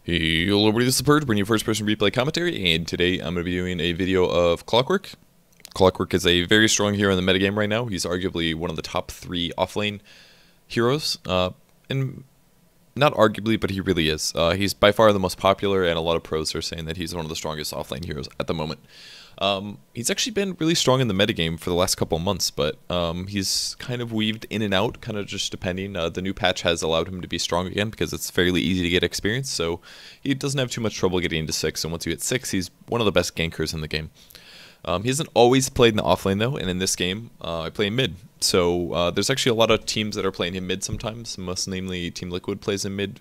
Hello everybody, this is Purge, bringing you first person replay commentary, and today I'm going to be doing a video of Clockwerk. Clockwerk is a very strong hero in the metagame right now. He's arguably one of the top 3 offlane heroes, and not arguably, but he really is. He's by far the most popular, and a lot of pros are saying that he's one of the strongest offlane heroes at the moment. He's actually been really strong in the metagame for the last couple of months, but he's kind of weaved in and out, kind of just depending. The new patch has allowed him to be strong again because it's fairly easy to get experience, so he doesn't have too much trouble getting into 6, and once you hit 6, he's one of the best gankers in the game. He hasn't always played in the offlane though, and in this game, I play in mid. So there's actually a lot of teams that are playing him mid sometimes, most namely Team Liquid plays him mid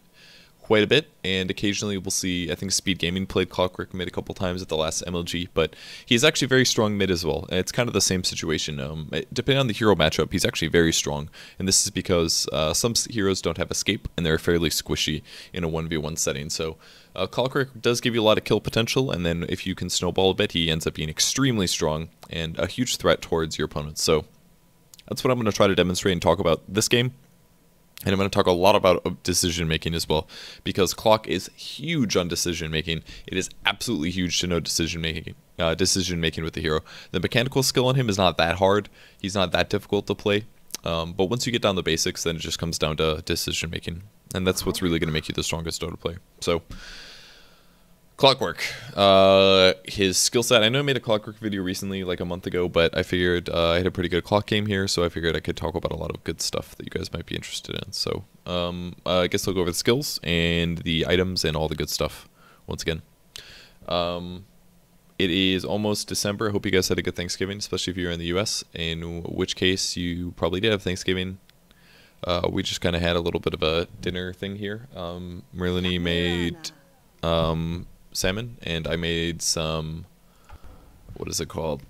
quite a bit, and occasionally we'll see, I think Speed Gaming played Clockwerk mid a couple times at the last MLG, but he's actually very strong mid as well, and it's kind of the same situation. Depending on the hero matchup, he's actually very strong, and this is because some heroes don't have escape, and they're fairly squishy in a 1v1 setting, so Clockwerk does give you a lot of kill potential, and then if you can snowball a bit, he ends up being extremely strong, and a huge threat towards your opponents, so that's what I'm going to try to demonstrate and talk about this game. And I'm going to talk a lot about decision making as well, because Clock is huge on decision making. It is absolutely huge to know decision making with the hero. The mechanical skill on him is not that hard. He's not that difficult to play. But once you get down the basics, then it just comes down to decision making, and that's what's really going to make you the strongest Dota player. So, Clockwerk, his skill set. I know I made a Clockwerk video recently, like a month ago, but I figured I had a pretty good clock game here, so I figured I could talk about a lot of good stuff that you guys might be interested in. So, I guess I'll go over the skills and the items and all the good stuff once again. It is almost December. I hope you guys had a good Thanksgiving, especially if you're in the US, in which case you probably did have Thanksgiving. We just kind of had a little bit of a dinner thing here. Merlini made salmon, and I made some, what is it called,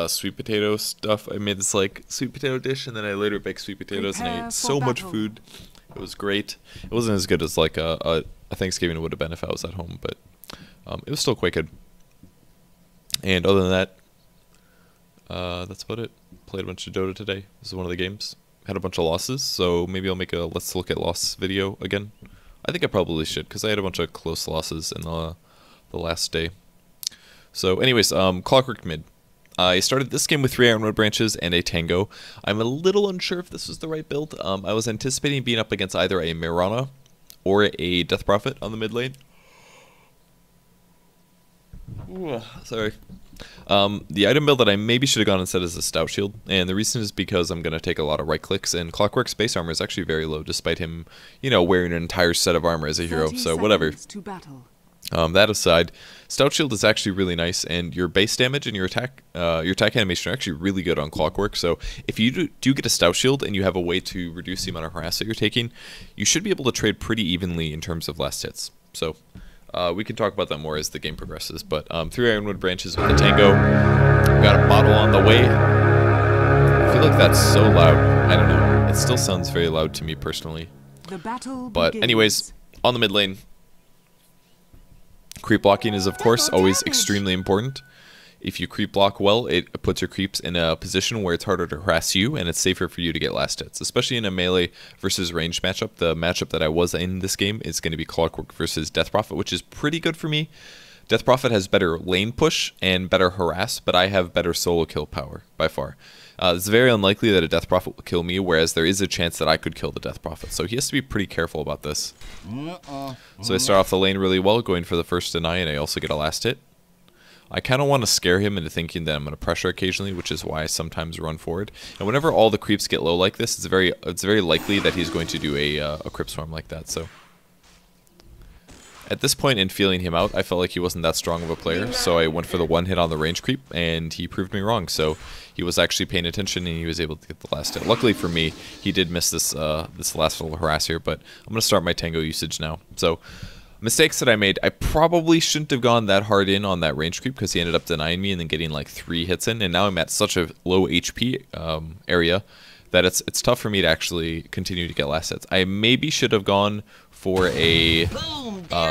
sweet potato stuff. I made this like sweet potato dish, and then I later baked sweet potatoes, and I ate so much food. It was great. It wasn't as good as like a Thanksgiving would have been if I was at home, but it was still quite good. And other than that, that's about it. Played a bunch of Dota today. This is one of the games. Had a bunch of losses, so maybe I'll make a let's look at loss video again. I think I probably should, because I had a bunch of close losses in the last day. So anyways, Clockwerk mid. I started this game with 3 Ironwood branches and a Tango. I'm a little unsure if this was the right build. I was anticipating being up against either a Mirana or a Death Prophet on the mid lane. Ooh, sorry. The item build that I maybe should have gone instead is a Stout Shield, and the reason is because I'm going to take a lot of right clicks, and Clockwerk's base armor is actually very low, despite him, you know, wearing an entire set of armor as a hero, so whatever. That aside, Stout Shield is actually really nice, and your base damage and your attack animation are actually really good on Clockwerk, so if you do get a Stout Shield and you have a way to reduce the amount of harass that you're taking, you should be able to trade pretty evenly in terms of last hits, so we can talk about that more as the game progresses, but 3 Ironwood branches with the Tango. Got a bottle on the way. I feel like that's so loud. I don't know. It still sounds very loud to me personally. But anyways, on the mid lane, creep blocking is of course always extremely important. If you creep block well, it puts your creeps in a position where it's harder to harass you, and it's safer for you to get last hits. Especially in a melee versus ranged matchup. The matchup that I was in this game is going to be Clockwerk versus Death Prophet, which is pretty good for me. Death Prophet has better lane push and better harass, but I have better solo kill power, by far. It's very unlikely that a Death Prophet will kill me, whereas there is a chance that I could kill the Death Prophet, so he has to be pretty careful about this. So I start off the lane really well, going for the first deny, and I also get a last hit. I kind of want to scare him into thinking that I'm going to pressure occasionally, which is why I sometimes run forward. And whenever all the creeps get low like this, it's very likely that he's going to do a Crypt Swarm like that. So at this point in feeling him out, I felt like he wasn't that strong of a player, so I went for the one hit on the range creep, and he proved me wrong. So he was actually paying attention, and he was able to get the last hit. Luckily for me, he did miss this last little harass here, but I'm going to start my Tango usage now. So mistakes that I made, I probably shouldn't have gone that hard in on that range creep because he ended up denying me and then getting like 3 hits in, and now I'm at such a low HP area that it's tough for me to actually continue to get last hits. I maybe should have gone for a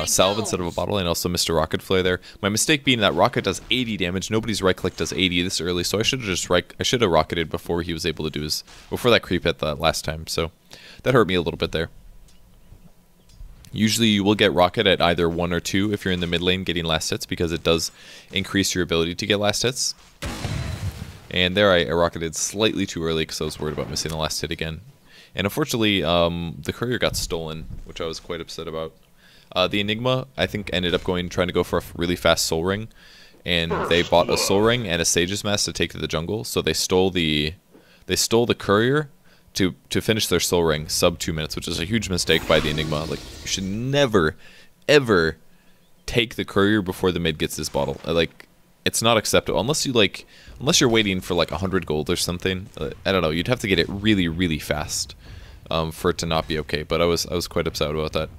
salve instead of a bottle, and also missed a rocket flare there. My mistake being that rocket does 80 damage. Nobody's right click does 80 this early, so I should have rocketed before he was able to do before that creep hit the last time. So that hurt me a little bit there. Usually you will get Rocket at either 1 or 2 if you're in the mid lane getting last hits, because it does increase your ability to get last hits. And there I rocketed slightly too early because I was worried about missing the last hit again. And unfortunately, the courier got stolen, which I was quite upset about. The Enigma, I think, ended up trying to go for a really fast soul ring, and they bought a soul ring and a sage's mask to take to the jungle. So they stole the courier to finish their soul ring sub 2 minutes, which is a huge mistake by the Enigma. Like, you should never, ever take the courier before the mid gets this bottle. Like, it's not acceptable unless you're waiting for like 100 gold or something. I don't know. You'd have to get it really, really fast for it to not be okay. But I was quite upset about that.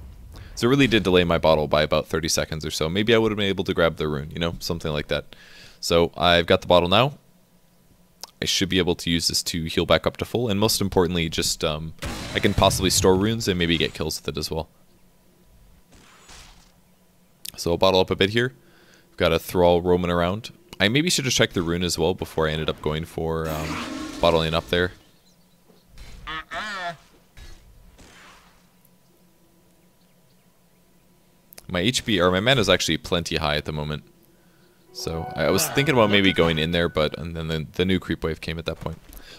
So it really did delay my bottle by about 30 seconds or so. Maybe I would have been able to grab the rune, you know, something like that. So I've got the bottle now. I should be able to use this to heal back up to full, and most importantly, just I can possibly store runes and maybe get kills with it as well. So I'll bottle up a bit here. I've got a Thrall roaming around. I maybe should have checked the rune as well before I ended up going for bottling up there. My HP, or my mana is actually plenty high at the moment. So I was thinking about maybe going in there, but and then the new creep wave came at that point.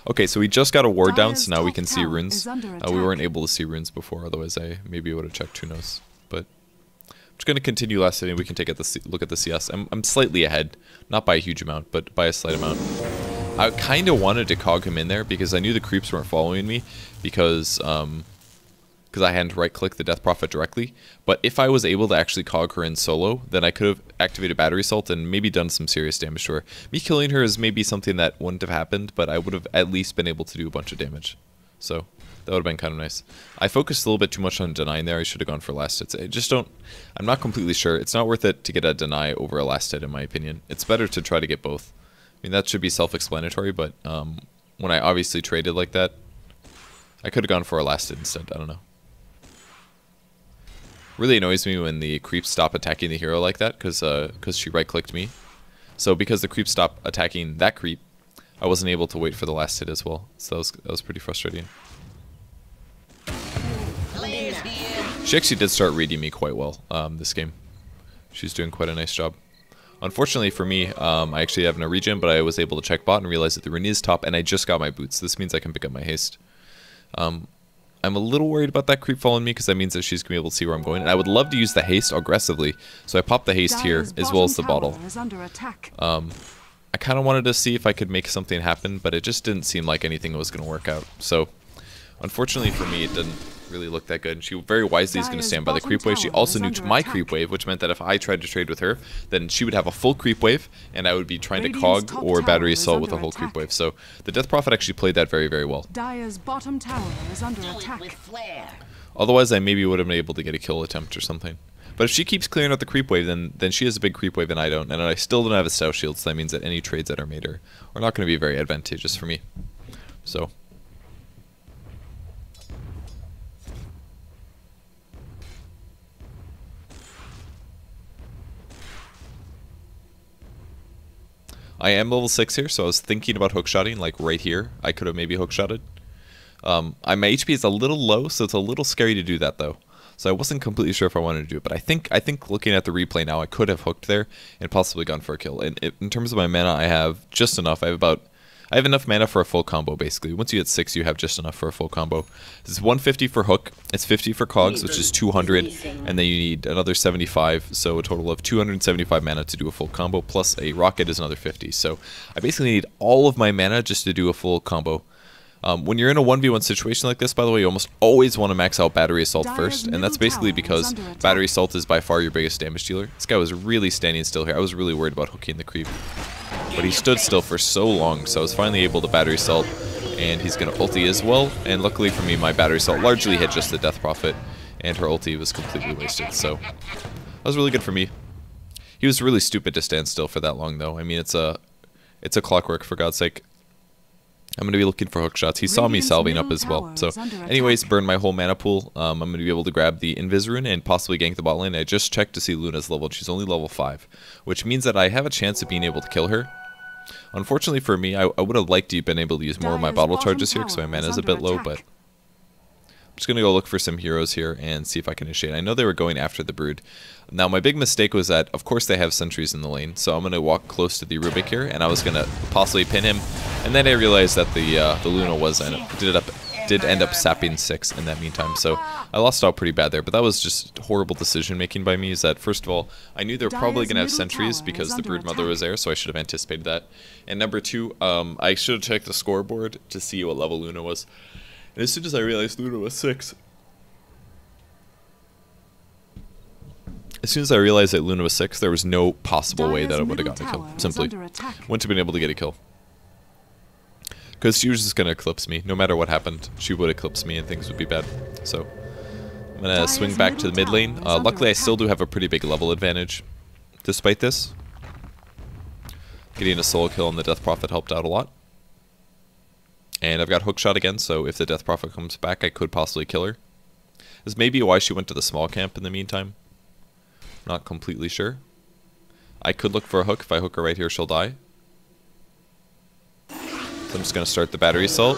Okay, so we just got a ward down, so now we can see runes. We weren't able to see runes before, otherwise I maybe would have checked, who knows. But I'm just going to continue last hitting. We can take a look at the CS. I'm slightly ahead, not by a huge amount, but by a slight amount. I kind of wanted to cog him in there because I knew the creeps weren't following me because I hadn't right-clicked the Death Prophet directly. But if I was able to actually cog her in solo, then I could have activated Battery Assault and maybe done some serious damage to her. Me killing her is maybe something that wouldn't have happened, but I would have at least been able to do a bunch of damage. So that would have been kind of nice. I focused a little bit too much on denying there. I should have gone for last hits. I'm not completely sure. It's not worth it to get a deny over a last hit, in my opinion. It's better to try to get both. I mean, that should be self-explanatory, but when I obviously traded like that, I could have gone for a last hit instead. I don't know. Really annoys me when the creeps stop attacking the hero like that, because she right-clicked me. So because the creeps stopped attacking that creep, I wasn't able to wait for the last hit as well. So that was pretty frustrating. She actually did start reading me quite well this game. She's doing quite a nice job. Unfortunately for me, I actually have no regen, but I was able to check bot and realize that the rune is top, and I just got my boots. This means I can pick up my haste. I'm a little worried about that creep following me because that means that she's going to be able to see where I'm going. And I would love to use the haste aggressively. So I popped the haste here as well as the bottle. I kind of wanted to see if I could make something happen, but it just didn't seem like anything was going to work out. So unfortunately for me, it didn't really look that good. And she very wisely is going to stand by the creep wave. She also nuked my creep wave, which meant that if I tried to trade with her, then she would have a full creep wave, and I would be trying to cog or battery assault with a whole creep wave. So the Death Prophet actually played that very, very well. Dire's bottom tower is under attack. Otherwise, I maybe would have been able to get a kill attempt or something. But if she keeps clearing out the creep wave, then she has a big creep wave and I don't. And I still don't have a Stealth Shield, so that means that any trades that are made are not going to be very advantageous for me. So I am level 6 here, so I was thinking about hookshotting, like right here. I could have maybe hookshotted. My HP is a little low, so it's a little scary to do that though. So I wasn't completely sure if I wanted to do it, but I think looking at the replay now, I could have hooked there and possibly gone for a kill. And in terms of my mana, I have just enough. I have enough mana for a full combo, basically. Once you hit 6, you have just enough for a full combo. This is 150 for hook, it's 50 for cogs, which is 200, and then you need another 75, so a total of 275 mana to do a full combo, plus a rocket is another 50. So I basically need all of my mana just to do a full combo. When you're in a 1v1 situation like this, by the way, you almost always want to max out Battery Assault first, and that's basically because Battery Assault is by far your biggest damage dealer. This guy was really standing still here. I was really worried about hooking the creep. But he stood still for so long, so I was finally able to Battery Assault, and he's going to ulti as well. And luckily for me, my Battery Assault largely hit just the Death Prophet, and her ulti was completely wasted. So that was really good for me. He was really stupid to stand still for that long, though. I mean, it's a Clockwerk, for God's sake. I'm going to be looking for hook shots. He saw me salving up as well. So anyways, burn my whole mana pool. I'm going to be able to grab the Invis rune and possibly gank the bot lane. I just checked to see Luna's level. She's only level 5, which means that I have a chance of being able to kill her. Unfortunately for me, I would have liked to have been able to use more of my bottle charges here because my mana is a bit low, but I'm Just going to go look for some heroes here and see if I can initiate. I know they were going after the Brood. Now, my big mistake was that, of course, they have sentries in the lane, so I'm going to walk close to the Rubik here, and I was going to possibly pin him, and then I realized that the Luna did end up sapping 6 in that meantime, so I lost out pretty bad there, but that was just horrible decision-making by me, is that, first of all, I knew they were probably going to have sentries because the Brood Mother was there, so I should have anticipated that. And number 2, I should have checked the scoreboard to see what level Luna was. And as soon as I realized Luna was 6, there was no possible way that I would have gotten a kill. Simply wouldn't have been able to get a kill. Because she was just going to eclipse me. No matter what happened, she would eclipse me and things would be bad. So I'm going to swing back to the mid lane. Luckily, I still do have a pretty big level advantage despite this. Getting a solo kill on the Death Prophet helped out a lot. And I've got hookshot again, so if the Death Prophet comes back, I could possibly kill her. This may be why she went to the small camp in the meantime. Not completely sure. I could look for a hook. If I hook her right here, she'll die. So I'm just going to start the battery assault.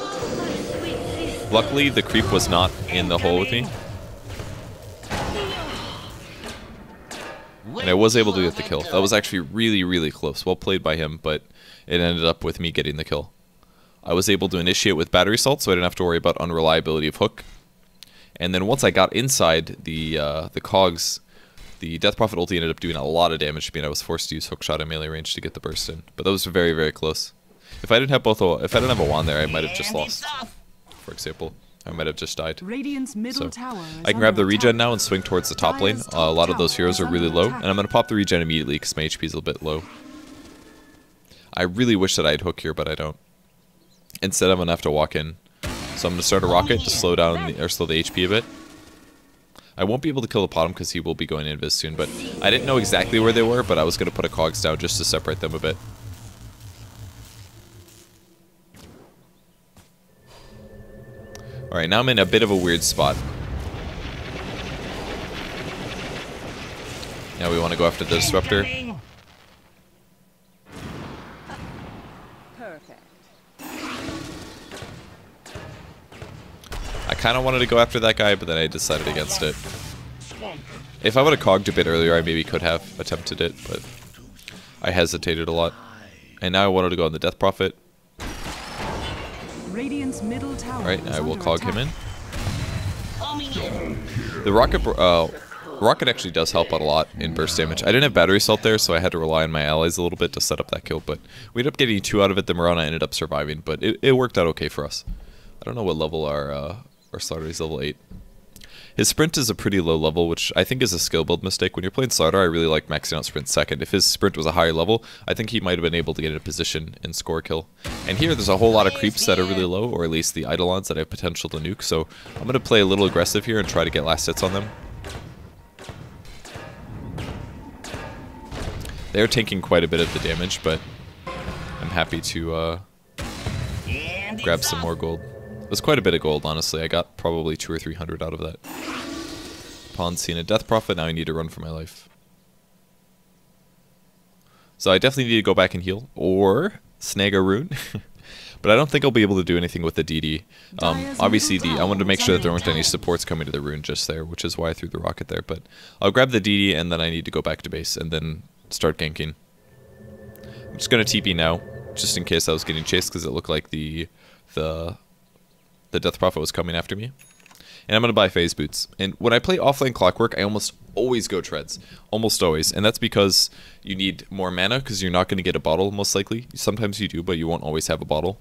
Luckily, the creep was not in the hole with me. And I was able to get the kill. That was actually really, really close. Well played by him, but it ended up with me getting the kill. I was able to initiate with battery assault, so I didn't have to worry about unreliability of hook. And then once I got inside the cogs, the Death Prophet ulti ended up doing a lot of damage to me, and I was forced to use hookshot at melee range to get the burst in. But that was very, very close. If I didn't have if I didn't have a wand there, I might have just lost. For example, I might have just died. So I can grab the regen now and swing towards the top lane. A lot of those heroes are really low, and I'm going to pop the regen immediately because my HP is a bit low. I really wish that I had hook here, but I don't. Instead, I'm going to have to walk in. So I'm going to start a rocket to slow down slow the HP a bit. I won't be able to kill the bottom because he will be going invis soon, but I didn't know exactly where they were, but I was going to put a cogs down just to separate them a bit. Alright, now I'm in a bit of a weird spot. Now we want to go after the Disruptor. I kind of wanted to go after that guy, but then I decided against it. If I would have cogged a bit earlier, I maybe could have attempted it, but I hesitated a lot. And now I wanted to go on the Death Prophet. Alright, I will cog him in. The rocket actually does help out a lot in burst damage. I didn't have battery assault there, so I had to rely on my allies a little bit to set up that kill, but we ended up getting 2 out of it. The Mirana ended up surviving, but it worked out okay for us. I don't know what level our starter is, level 8. His sprint is a pretty low level, which I think is a skill build mistake. When you're playing starter, I really like maxing out sprint second. If his sprint was a higher level, I think he might have been able to get in a position and score a kill. And here, there's a whole lot of creeps that are really low, or at least the Eidolons that have potential to nuke, so I'm going to play a little aggressive here and try to get last hits on them. They're taking quite a bit of the damage, but I'm happy to grab some more gold. It was quite a bit of gold, honestly. I got probably 200 or 300 out of that. Pawn's seen a Death Prophet, now I need to run for my life. So I definitely need to go back and heal, or snag a rune. But I don't think I'll be able to do anything with the DD. Obviously, I wanted to make sure that there weren't any supports coming to the rune just there, which is why I threw the rocket there. But I'll grab the DD, and then I need to go back to base, and then start ganking. I'm just going to TP now, just in case I was getting chased, because it looked like the Death Prophet was coming after me. And I'm going to buy phase boots. And when I play offlane Clockwerk, I almost always go treads. Almost always. And that's because you need more mana, because you're not going to get a bottle, most likely. Sometimes you do, but you won't always have a bottle.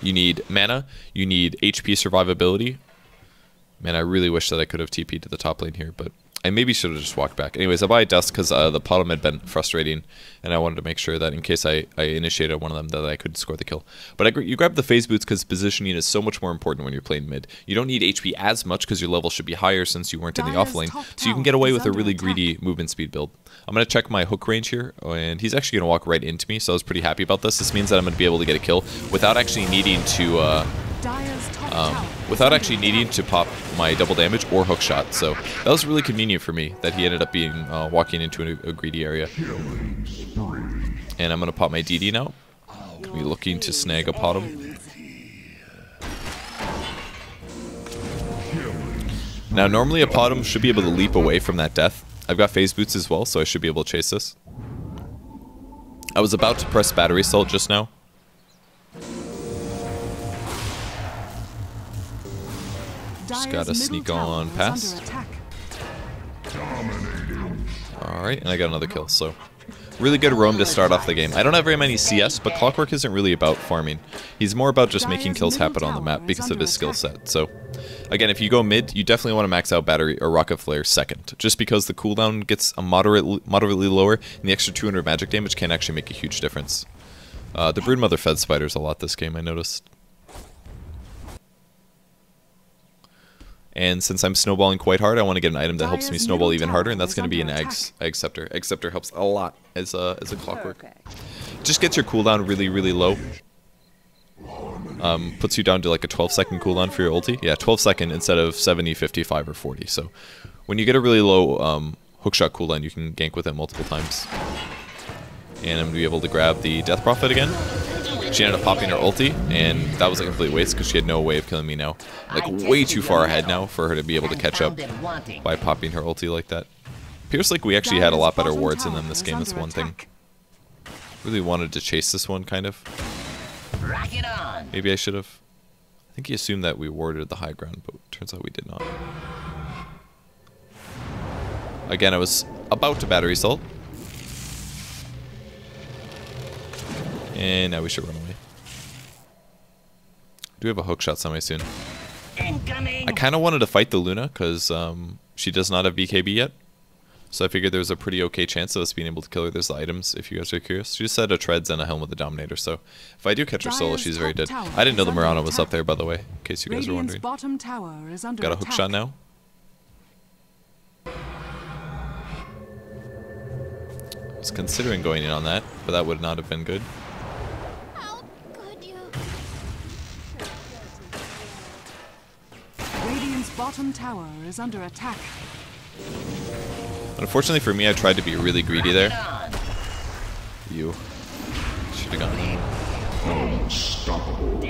You need mana. You need HP survivability. Man, I really wish that I could have TP'd to the top lane here, but I maybe should have just walked back. Anyways, I buy a Dust because the bottom had been frustrating, and I wanted to make sure that in case I initiated one of them, that I could score the kill. But you grab the phase boots because positioning is so much more important when you're playing mid. You don't need HP as much because your level should be higher since you weren't in the offlane, so you can get away with a really greedy movement speed build. I'm going to check my hook range here, and he's actually going to walk right into me, so I was pretty happy about this. This means that I'm going to be able to get a kill without actually needing to pop my double damage or hook shot. So that was really convenient for me that he ended up being walking into a greedy area. And I'm going to pop my DD now. Could be looking to snag a bottom. Now, normally a Potom should be able to leap away from that death. I've got phase boots as well, so I should be able to chase this. I was about to press battery assault just now. Just gotta sneak on past. Alright, and I got another kill, so... Really good roam to start off the game. I don't have very many CS, but Clockwerk isn't really about farming. He's more about just making kills happen on the map because of his skill set. So, again, if you go mid, you definitely want to max out battery or rocket flare second, just because the cooldown gets a moderately lower, and the extra 200 magic damage can actually make a huge difference. The Broodmother fed spiders a lot this game, I noticed. And since I'm snowballing quite hard, I want to get an item that helps me snowball even harder, and that's going to be an egg scepter. Egg scepter helps a lot as a Clockwerk. Just gets your cooldown really, really low. Puts you down to like a 12-second cooldown for your ulti. Yeah, 12-second instead of 70, 55, or 40. So when you get a really low hookshot cooldown, you can gank with it multiple times. And I'm going to be able to grab the Death Prophet again. She ended up popping her ulti, and that was a complete waste because she had no way of killing me now. Like, way too far ahead now for her to be able to catch up by popping her ulti like that. Appears like we actually had a lot better wards in them this game, that's one thing. Really wanted to chase this one, kind of. Maybe I should have. I think he assumed that we warded the high ground, but turns out we did not. Again, I was about to battery assault. And now we should run away. Do we have a hookshot semi soon? I kind of wanted to fight the Luna because she does not have BKB yet. So I figured there was a pretty okay chance of us being able to kill her. There's the items, if you guys are curious. She just had a Treads and a Helm with a Dominator, so if I do catch her solo, she's very dead. I didn't know the Murano was up there, by the way, in case you guys were wondering. Got a hookshot now. I was considering going in on that, but that would not have been good. Bottom tower is under attack. Unfortunately for me, I tried to be really greedy there. You should have gone. Unstoppable.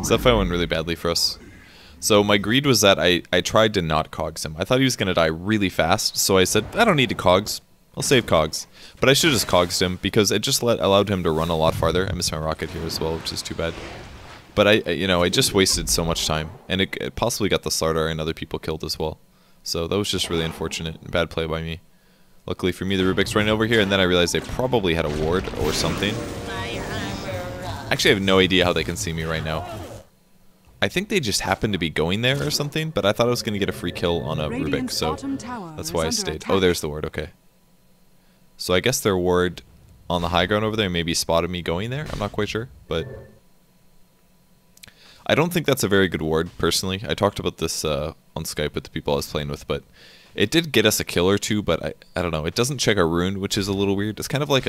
So that fight went really badly for us. So my greed was that I tried to not cogs him. I thought he was going to die really fast, so I said, I don't need to cogs. I'll save cogs. But I should have just cogsed him because it just allowed him to run a lot farther. I missed my rocket here as well, which is too bad. But I just wasted so much time, and it possibly got the Slardar and other people killed as well. So that was just really unfortunate. Bad play by me. Luckily for me, the Rubik's running over here, and then I realized they probably had a ward or something. Actually, I have no idea how they can see me right now. I think they just happened to be going there or something, but I thought I was going to get a free kill on a Rubik, so that's why I stayed. Oh, there's the ward, okay. So I guess their ward on the high ground over there maybe spotted me going there. I'm not quite sure, but I don't think that's a very good ward, personally. I talked about this on Skype with the people I was playing with, but it did get us a kill or two, but I don't know. It doesn't check our rune, which is a little weird. It's kind of like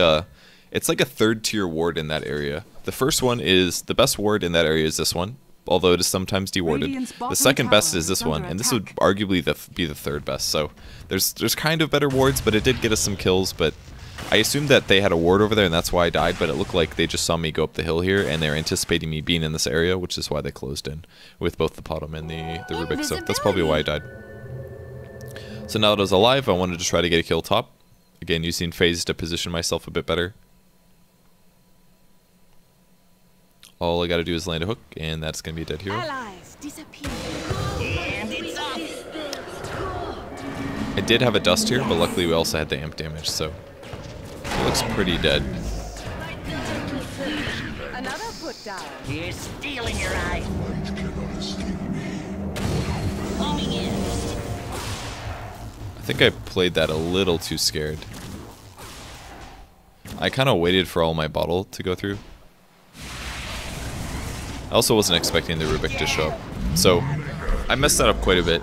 it's like a third tier ward in that area. The first one is, the best ward in that area is this one, although it is sometimes dewarded. The second best is this one, and this would arguably be the third best. So there's kind of better wards, but it did get us some kills. But I assumed that they had a ward over there, and that's why I died. But it looked like they just saw me go up the hill here, and they're anticipating me being in this area, which is why they closed in with both the Potom and the Rubik. So that's probably why I died. So now that I was alive, I wanted to try to get a kill top. Again, using phase to position myself a bit better. All I gotta do is land a hook, and that's gonna be a dead hero. Allies disappear. I did have a dust here, but luckily we also had the amp damage, so it looks pretty dead. Another put down. You're stealing your eye. I think I played that a little too scared. I kind of waited for all my bottle to go through. I also wasn't expecting the Rubik to show up. So I messed that up quite a bit,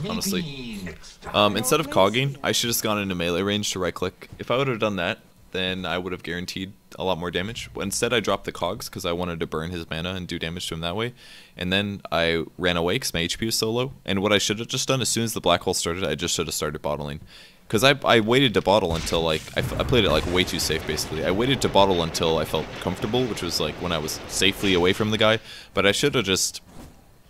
honestly. Instead of cogging, I should have just gone into melee range to right click. If I would have done that, then I would have guaranteed a lot more damage. But instead I dropped the cogs because I wanted to burn his mana and do damage to him that way. And then I ran away because my HP was so low. And what I should have just done, as soon as the black hole started, I just should have started bottling. Because I waited to bottle until, like, I played it, like, way too safe, basically. I waited to bottle until I felt comfortable, which was, like, when I was safely away from the guy. But I should have just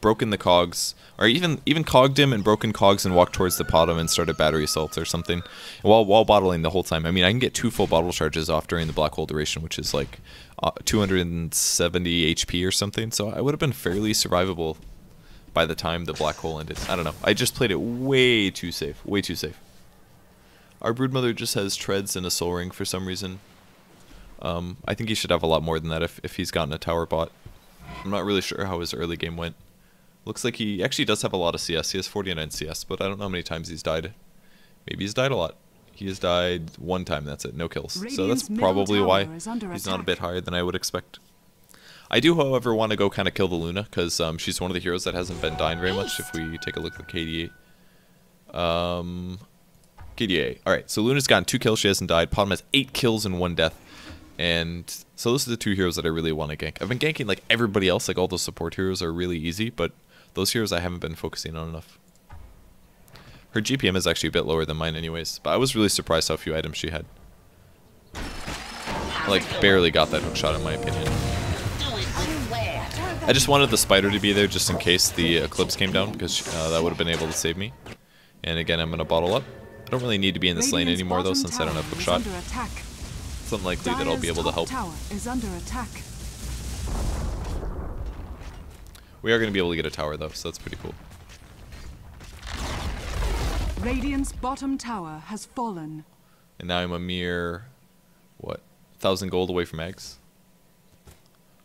broken the cogs, or even cogged him and broken cogs and walked towards the bottom and started battery assaults or something. While bottling the whole time. I mean, I can get 2 full bottle charges off during the black hole duration, which is, like, 270 HP or something. So I would have been fairly survivable by the time the black hole ended. I don't know. I just played it way too safe. Way too safe. Our Broodmother just has treads and a soul ring for some reason. I think he should have a lot more than that if he's gotten a tower bot. I'm not really sure how his early game went. Looks like he actually does have a lot of CS. He has 49 CS, but I don't know how many times he's died. Maybe he's died a lot. He has died 1 time, that's it. No kills. So that's probably why he's not a bit higher than I would expect. I do, however, want to go kind of kill the Luna, because she's one of the heroes that hasn't been dying very much if we take a look at KDA. KDA. Alright, so Luna's gotten 2 kills, she hasn't died. Potom has 8 kills and 1 death. And so those are the 2 heroes that I really want to gank. I've been ganking like everybody else, like all those support heroes are really easy, but those heroes I haven't been focusing on enough. Her GPM is actually a bit lower than mine anyways, but I was really surprised how few items she had. I, like, barely got that hookshot in my opinion. I just wanted the spider to be there just in case the eclipse came down, because that would have been able to save me. And again, I'm going to bottle up. I don't really need to be in this lane anymore though, since I don't have hookshot. It's unlikely that I'll be able to help. We are going to be able to get a tower though, so that's pretty cool. Radiant's bottom tower has fallen. And now I'm a mere, what, 1,000 gold away from eggs.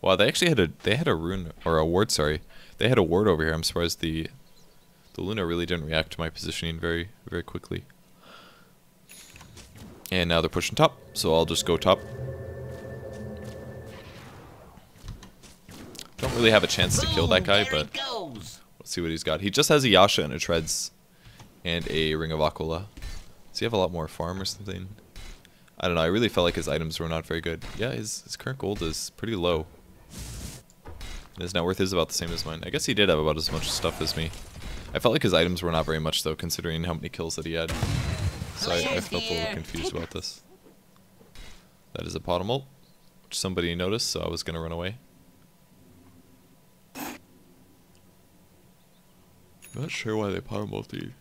Wow, they actually had a rune, or a ward, sorry. They had a ward over here. I'm surprised the Luna really didn't react to my positioning very, very quickly. And now they're pushing top, so I'll just go top. Don't really have a chance to kill that guy, but let's see what he's got. He just has a Yasha and a Treads and a Ring of Aquila. Does he have a lot more farm or something? I don't know, I really felt like his items were not very good. Yeah, his current gold is pretty low. And his net worth is about the same as mine. I guess he did have about as much stuff as me. I felt like his items were not very much though, considering how many kills that he had. So I felt a little confused about this. That is a bottom ult, which somebody noticed, so I was going to run away. Not sure why they bottom ulted.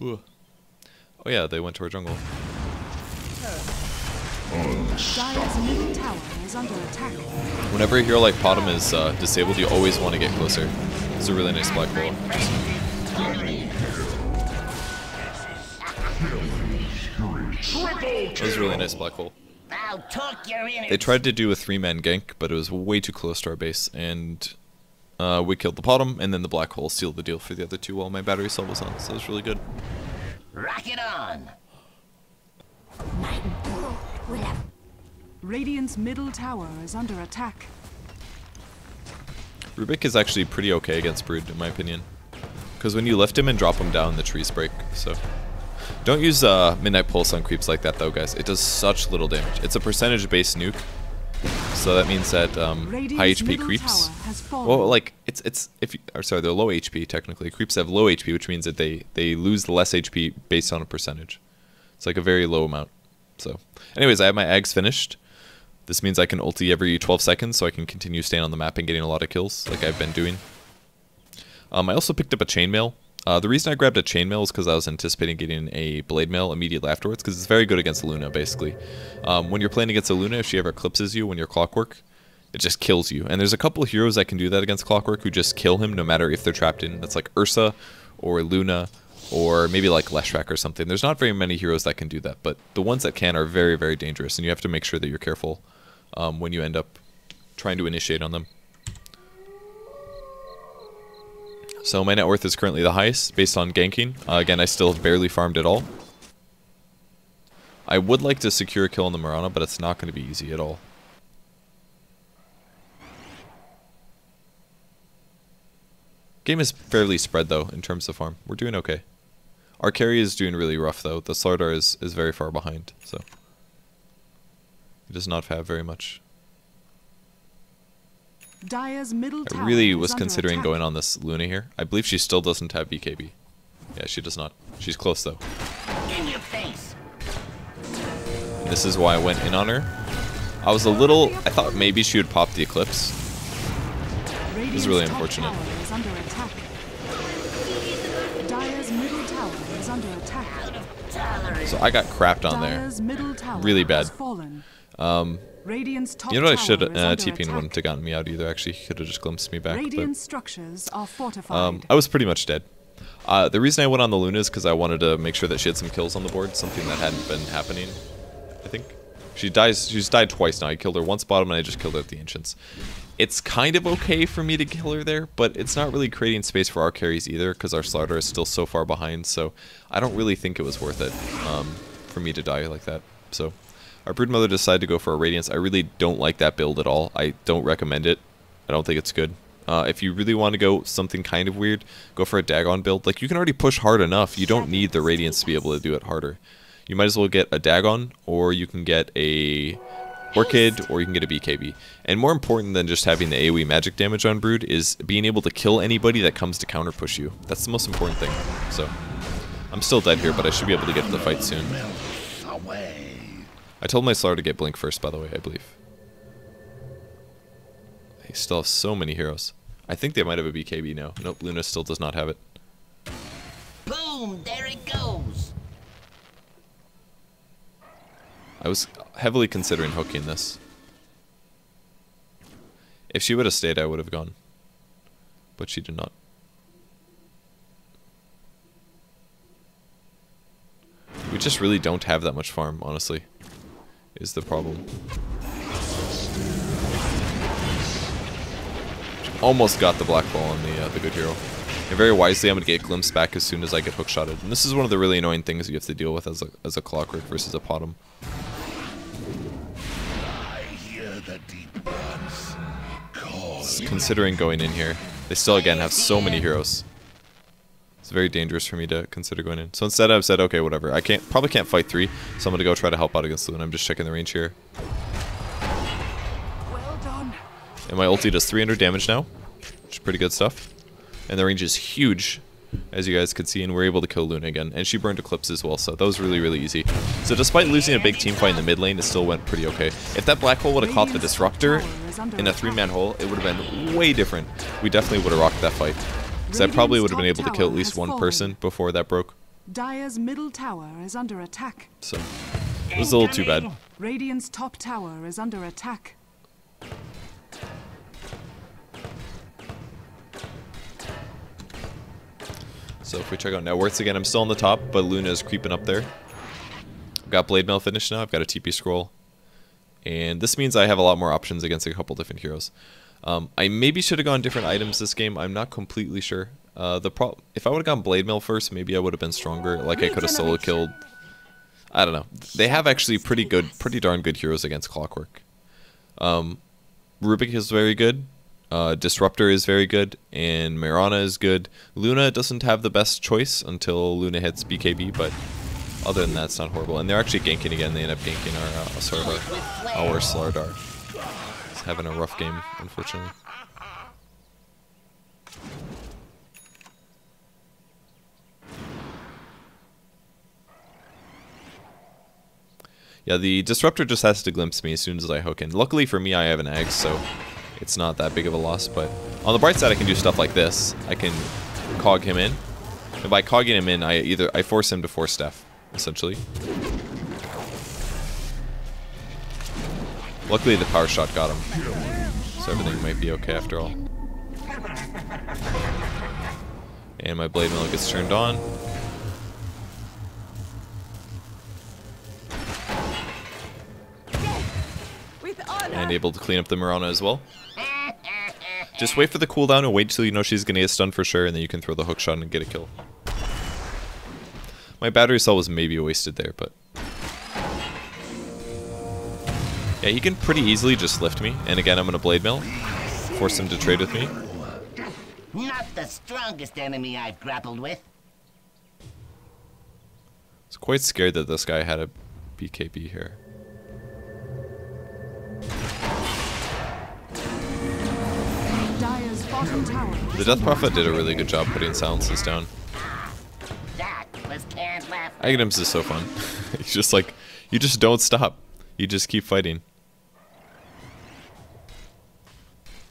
Ooh. Oh yeah, they went to our jungle. Dire's middle tower is under attack. Whenever a hero like Potom is disabled, you always want to get closer. It's a really nice black hole. That was a really nice black hole. They tried to do a 3-man gank, but it was way too close to our base, and we killed the Potom, and then the black hole sealed the deal for the other 2 while my battery cell was on, so it was really good. Rock it on! Radiant's middle tower is under attack. Rubik is actually pretty okay against Brood, in my opinion. Because when you lift him and drop him down, the trees break, so... Don't use Midnight Pulse on creeps like that though, guys. It does such little damage. It's a percentage-based nuke, so that means that high HP creeps... Well, like, they're low HP, technically. Creeps have low HP, which means that they lose less HP based on a percentage. It's like a very low amount. So, anyways, I have my Ags finished. This means I can ulti every 12 seconds, so I can continue staying on the map and getting a lot of kills, like I've been doing. I also picked up a chainmail. The reason I grabbed a chainmail is because I was anticipating getting a blade mail immediately afterwards, because it's very good against Luna, basically. When you're playing against a Luna, if she ever eclipses you when you're Clockwerk, it just kills you. And there's a couple of heroes that can do that against Clockwerk who just kill him no matter if they're trapped in. That's like Ursa or Luna or maybe like Leshrac or something. There's not very many heroes that can do that, but the ones that can are very, very dangerous, and you have to make sure that you're careful when you end up trying to initiate on them. So my net worth is currently the highest based on ganking. Again, I still have barely farmed at all. I would like to secure a kill on the Mirana, but it's not going to be easy at all. Game is fairly spread though in terms of farm. We're doing okay. Our carry is doing really rough though. The Slardar is very far behind, so he does not have very much. Dire's middle I tower really is was under considering attack. going on this Luna here. I believe she still doesn't have BKB. Yeah, she does not. She's close though. In your face. And this is why I went in on her. I thought maybe she would pop the Eclipse. This is really unfortunate. Is under attack. Dire's middle tower is under attack. So I got crapped on there. Dire's middle tower Really bad. has fallen. You Radiant's top know what, I tower should is under TPing attack. wouldn't have gotten me out either. Actually, he could have just glimpsed me back. Radiant structures are fortified. I was pretty much dead. The reason I went on the Luna is because I wanted to make sure that she had some kills on the board, something that hadn't been happening, I think. She's died twice now. I killed her once bottom and I just killed her at the Ancients. It's kind of okay for me to kill her there, but it's not really creating space for our carries either because our Slardar is still so far behind, so I don't really think it was worth it for me to die like that. So our Broodmother decided to go for a Radiance. I really don't like that build at all. I don't recommend it. I don't think it's good. If you really want to go something kind of weird, go for a Dagon build. Like, you can already push hard enough. You don't need the Radiance to be able to do it harder. You might as well get a Dagon, or you can get a Orchid, or you can get a BKB. And more important than just having the AoE magic damage on Brood is being able to kill anybody that comes to counter push you. That's the most important thing. So, I'm still dead here, but I should be able to get to the fight soon. I told my Slar to get Blink first, by the way, I believe. They still have so many heroes. I think they might have a BKB now. Nope, Luna still does not have it. Boom! There it goes. I was heavily considering hooking this. If she would have stayed, I would have gone. But she did not. We just really don't have that much farm, honestly, is the problem. Almost got the black ball on the good hero. And very wisely, I'm going to get glimpse back as soon as I get hookshotted. And this is one of the really annoying things you have to deal with as a Clockwerk versus a Potom. Considering going in here. They still, again, have so many heroes. It's very dangerous for me to consider going in. So instead I've said, okay, whatever. I probably can't fight 3, so I'm going to go try to help out against Luna. I'm just checking the range here. Well done. And my ulti does 300 damage now, which is pretty good stuff. And the range is huge, as you guys could see, and we're able to kill Luna again. And she burned Eclipse as well, so that was really, really easy. So despite losing a big team fight in the mid lane, it still went pretty okay. If that black hole would have caught the Disruptor in a 3-man hole, it would have been way different. We definitely would have rocked that fight. Because I probably would have been able to kill at least one person before that broke. Dire's middle tower is under attack. So, it was a little too bad. Radiant's top tower is under attack. So if we check out net worths again, I'm still on the top, but Luna is creeping up there. I've got Blade Mail finished now, I've got a TP scroll. And this means I have a lot more options against a couple different heroes. I maybe should have gone different items this game, I'm not completely sure. If I would have gone Blade Mail first, maybe I would have been stronger, like I could have solo killed. I don't know. They have actually pretty darn good heroes against Clockwerk. Rubik is very good. Disruptor is very good, and Mirana is good. Luna doesn't have the best choice until Luna hits BKB, but other than that, it's not horrible. And they're actually ganking again. They end up ganking our Slardar. He's having a rough game, unfortunately. Yeah, the Disruptor just has to glimpse me as soon as I hook in. Luckily for me, I have an Axe, so it's not that big of a loss, but on the bright side, I can do stuff like this. I can cog him in, and by cogging him in, I force him to force staff, essentially. Luckily, the power shot got him, so everything might be okay after all. And my Blade Mail gets turned on. And able to clean up the Mirana as well. Just wait for the cooldown and wait till you know she's going to get stunned for sure, and then you can throw the hookshot and get a kill. My battery cell was maybe wasted there, but... yeah, he can pretty easily just lift me, and again I'm going to Blade Mail. Force him to trade with me. Not the strongest enemy I've grappled with. I was quite scared that this guy had a BKB here. Dire's bottom tower. The Death Prophet did a really good job putting silences down. Aghanim's is so fun. It's just like, you just don't stop. You just keep fighting.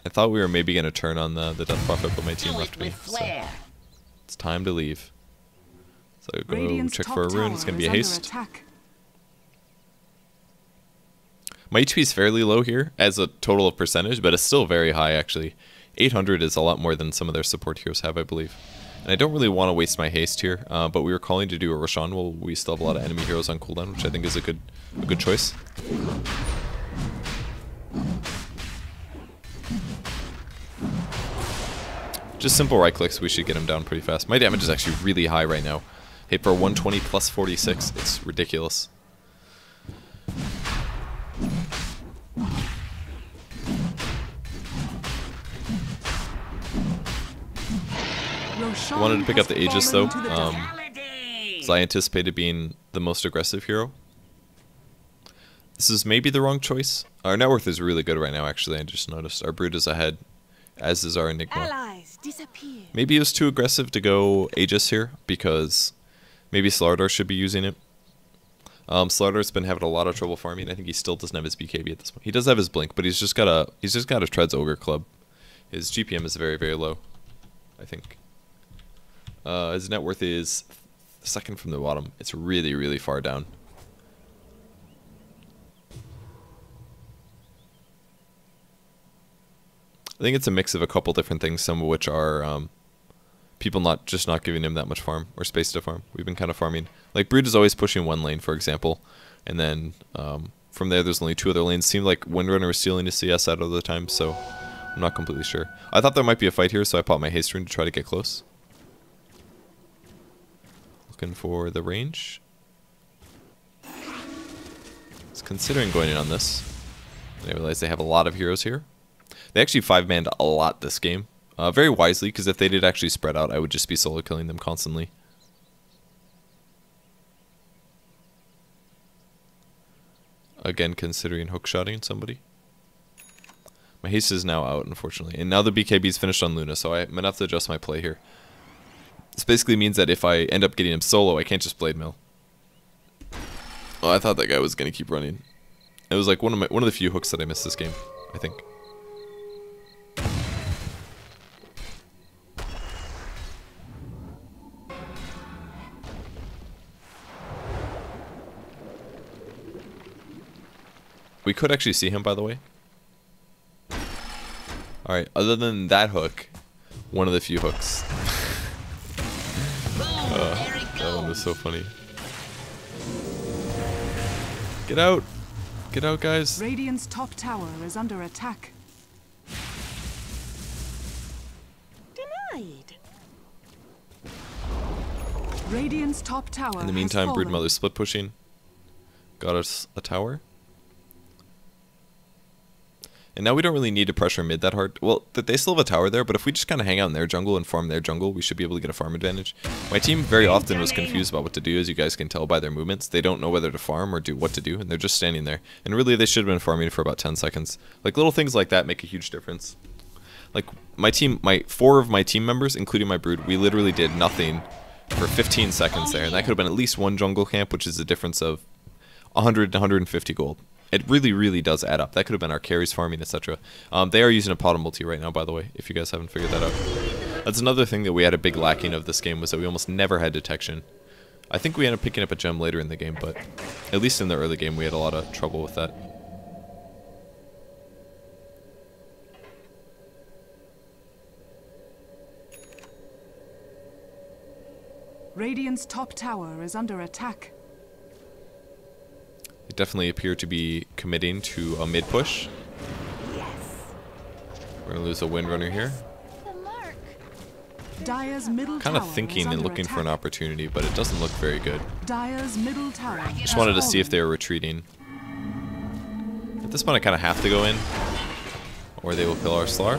I thought we were maybe going to turn on the Death Prophet, but my team left me. So it's time to leave. So go Radiant's check top for a rune. tower It's going to is be a under haste. attack. My HP is fairly low here as a total of percentage, but it's still very high actually. 800 is a lot more than some of their support heroes have, I believe. And I don't really want to waste my haste here, but we were calling to do a Roshan while we still have a lot of enemy heroes on cooldown, which I think is a good choice. Just simple right clicks, we should get him down pretty fast. My damage is actually really high right now. Hit for 120 plus 46, it's ridiculous. I wanted to pick up the Aegis though, because I anticipated being the most aggressive hero. This is maybe the wrong choice. Our net worth is really good right now actually, I just noticed. Our Brood is ahead, as is our Enigma. Allies disappear. Maybe it was too aggressive to go Aegis here, because maybe Slardar should be using it. Slardar's been having a lot of trouble farming. I think he still doesn't have his BKB at this point. He does have his Blink, but he's just got a Treads Ogre Club. His GPM is very, very low, I think. His net worth is second from the bottom. It's really, really far down. I think it's a mix of a couple different things, some of which are people not giving him that much farm or space to farm. We've been kind of farming. Like Brood is always pushing one lane, for example, and then from there's only 2 other lanes. Seemed like Windrunner was stealing the CS out of the time, so I'm not completely sure. I thought there might be a fight here, so I popped my haste rune to try to get close. Looking for the range. I was considering going in on this. And I realized they have a lot of heroes here. They actually 5-manned a lot this game. Very wisely, because if they did actually spread out, I would just be solo killing them constantly. Again, considering hookshotting somebody. My haste is now out, unfortunately. And now the BKB is finished on Luna, so I'm going to have to adjust my play here. This basically means that if I end up getting him solo, I can't just Blade Mail. Oh, I thought that guy was going to keep running. It was like one of the few hooks that I missed this game, I think. We could actually see him, by the way. Alright, other than that hook, one of the few hooks. That one was so funny. Get out! Get out, guys! Radiant's top tower is under attack. Denied. Radiant's top tower. In the meantime, Broodmother's split pushing. Got us a tower. And now we don't really need to pressure mid that hard. Well, they still have a tower there, but if we just kind of hang out in their jungle and farm their jungle, we should be able to get a farm advantage. My team very often was confused about what to do, as you guys can tell by their movements. They don't know whether to farm or do what to do, and they're just standing there. And really, they should have been farming for about 10 seconds. Like, little things like that make a huge difference. Like, my team, 4 of my team members, including my Brood, we literally did nothing for 15 seconds there. And that could have been at least one jungle camp, which is a difference of 100 to 150 gold. It really, really does add up. That could have been our carries farming, etc. They are using a pot of multi right now, by the way, if you guys haven't figured that out. That's another thing that we had a big lacking of this game, was that we almost never had detection. I think we ended up picking up a gem later in the game, but at least in the early game we had a lot of trouble with that. Radiant's top tower is under attack. They definitely appear to be committing to a mid push. We're gonna lose a Windrunner here. Dire's middle Kind tower of thinking is and under looking for an attack. opportunity, but it doesn't look very good. Dire's middle tower. Just wanted to see if they were retreating. At this point I kind of have to go in, or they will kill our Slar.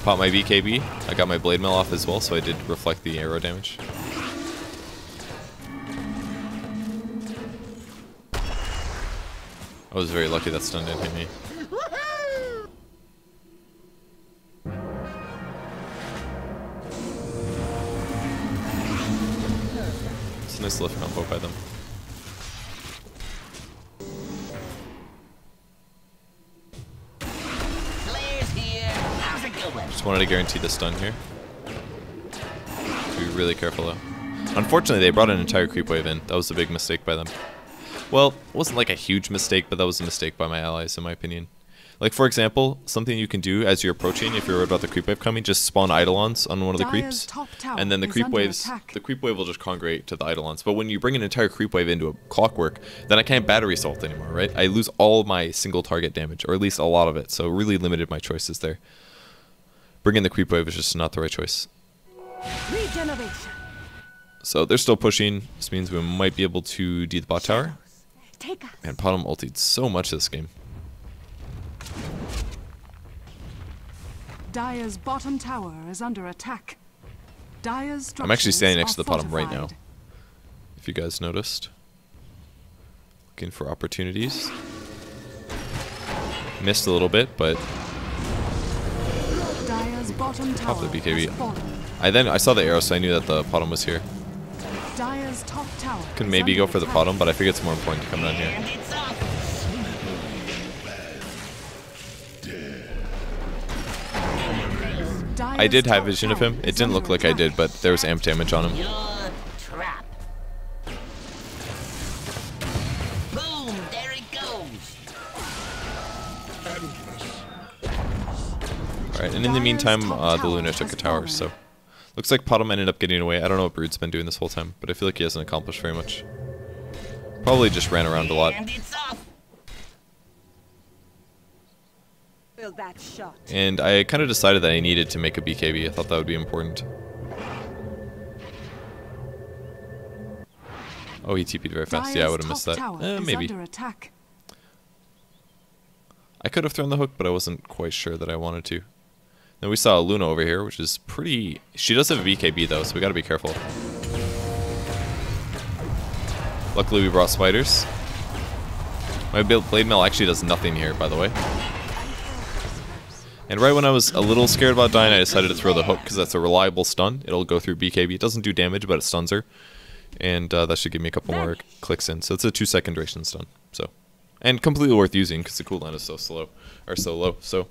Pop my BKB. I got my Blade Mail off as well, so I did reflect the arrow damage. I was very lucky that stun didn't hit me. Nice lift combo by them. Flares here. How's it going? Just wanted to guarantee the stun here. Be really careful though. Unfortunately, they brought an entire creep wave in. That was a big mistake by them. Well, it wasn't like a huge mistake, but that was a mistake by my allies, in my opinion. Like, for example, something you can do as you're approaching, if you're worried about the creep wave coming, just spawn Eidolons on one of the creeps, and then the creep wave will just congregate to the Eidolons. But when you bring an entire creep wave into a Clockwerk, then I can't battery assault anymore, right? I lose all of my single target damage, or at least a lot of it, so really limited my choices there. Bringing the creep wave is just not the right choice. Regeneration. So they're still pushing. This means we might be able to do the bot tower. Man, Potom ultied so much this game. Dire's bottom tower is under attack. Dire's I'm actually standing next to the bottom right now. fortified. If you guys noticed. Looking for opportunities. Missed a little bit, but Dire's bottom top tower of the BKB. has fallen. I saw the arrow, so I knew that the Potom was here. Dire's top tower Can is maybe under go for the attack. Potom, but I figure it's more important to come down here. And it's off. Dire's I did have top vision of tower him. is It didn't look under like I attack. did, but there was amp damage on him. Your trap. Boom! There it goes. Alright, and in the meantime, the Luna took a tower, so... Looks like Potom ended up getting away. I don't know what Brood's been doing this whole time, but I feel like he hasn't accomplished very much. Probably just ran around a lot. And it's off. That shot. And I kind of decided that I needed to make a BKB. I thought that would be important. Oh, he TP'd very fast. Yeah, I would have missed that. Maybe. I could have thrown the hook, but I wasn't quite sure that I wanted to. Then we saw a Luna over here, which is pretty... She does have a BKB, though, so we gotta be careful. Luckily, we brought spiders. My blade mail actually does nothing here, by the way. And right when I was a little scared about dying, I decided to throw the hook, because that's a reliable stun. It'll go through BKB. It doesn't do damage, but it stuns her. And that should give me a couple more clicks in. So it's a 2-second duration stun. So, and completely worth using, because the cooldown is so slow, or so low. So,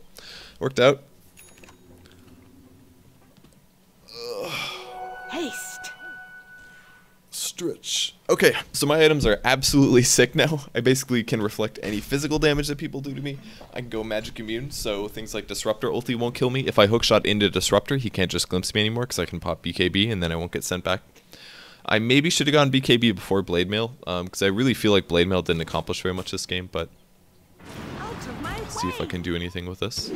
worked out. Haste. Stretch. Okay, so my items are absolutely sick now. I basically can reflect any physical damage that people do to me. I can go magic immune, so things like Disruptor ulti won't kill me. If I hookshot into Disruptor, he can't just glimpse me anymore because I can pop BKB and then I won't get sent back. I maybe should have gone BKB before Blade Mail, because I really feel like Blade Mail didn't accomplish very much this game, but let's see if I can do anything with this.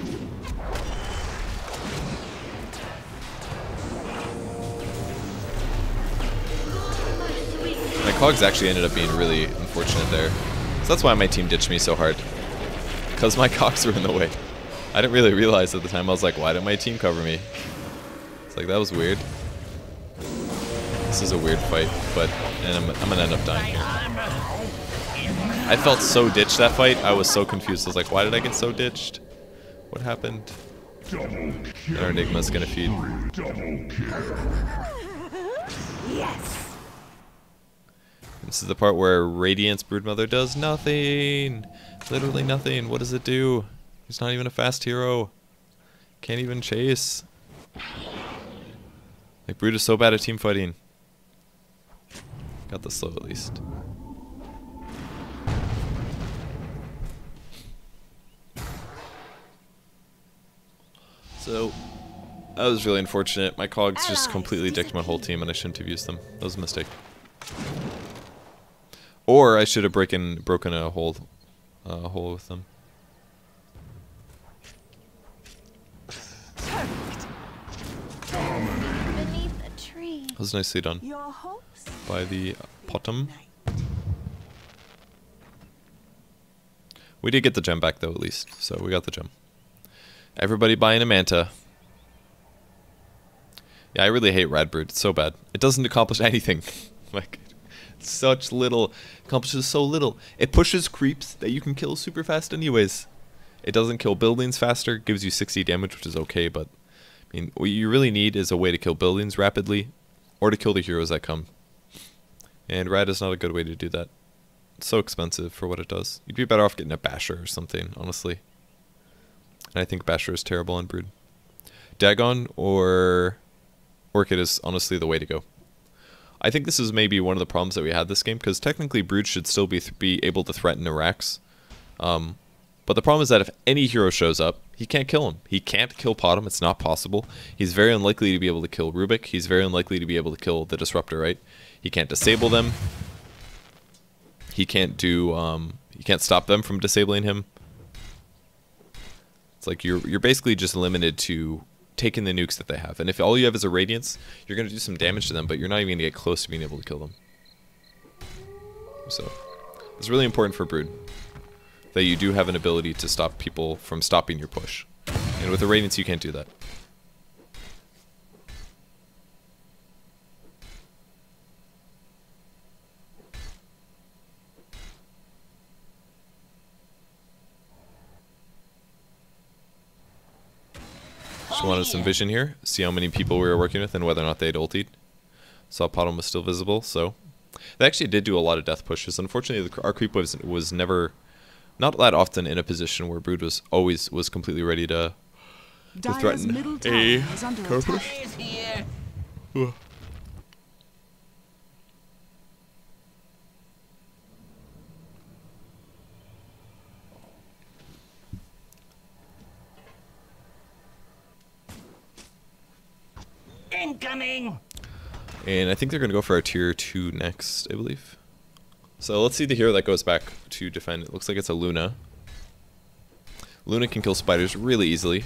My cogs actually ended up being really unfortunate there. So that's why my team ditched me so hard. Because my cogs were in the way. I didn't really realize at the time. I was like, why didn't my team cover me? It's like, that was weird. This is a weird fight, but and I'm gonna end up dying here. I felt so ditched that fight. I was so confused. I was like, why did I get so ditched? What happened? And our Enigma's gonna feed. Yes. This is the part where Radiance Broodmother does nothing. Literally nothing. What does it do? He's not even a fast hero. Can't even chase. Like, Brood is so bad at team fighting. Got the slow at least. So, that was really unfortunate. My cogs just completely dicked my whole team and I shouldn't have used them. That was a mistake. Or I should have broken a hole with them. Beneath a tree. That was nicely done Your hopes by the Potom. We did get the gem back though, at least. So we got the gem. Everybody buying a Manta. Yeah, I really hate Radbrood. It's so bad. It doesn't accomplish anything. Like, such little. Accomplishes so little. It pushes creeps that you can kill super fast anyways. It doesn't kill buildings faster. Gives you 60 damage, which is okay, but I mean, what you really need is a way to kill buildings rapidly, or to kill the heroes that come. And Rad is not a good way to do that. It's so expensive for what it does. You'd be better off getting a Basher or something, honestly. And I think Basher is terrible on Brood. Dagon or Orchid is honestly the way to go. I think this is maybe one of the problems that we had this game, because technically Brood should still be able to threaten Arax. But the problem is that if any hero shows up, he can't kill him. He can't kill Potom, it's not possible. He's very unlikely to be able to kill Rubik. He's very unlikely to be able to kill the Disruptor, right? He can't disable them. He can't do, he can't stop them from disabling him. It's like you're basically just limited to taking the nukes that they have. And if all you have is a Radiance, you're going to do some damage to them, but you're not even going to get close to being able to kill them. So, it's really important for Brood that you do have an ability to stop people from stopping your push. And with the Radiance, you can't do that. Just wanted some vision here, see how many people we were working with and whether or not they'd ultied. Saw Potom was still visible, so they actually did do a lot of death pushes. Unfortunately, our creep was never, not that often in a position where Brood was completely ready to threaten a car push. Incoming! And I think they're going to go for our tier 2 next, I believe. So let's see the hero that goes back to defend. It looks like it's a Luna. Luna can kill spiders really easily.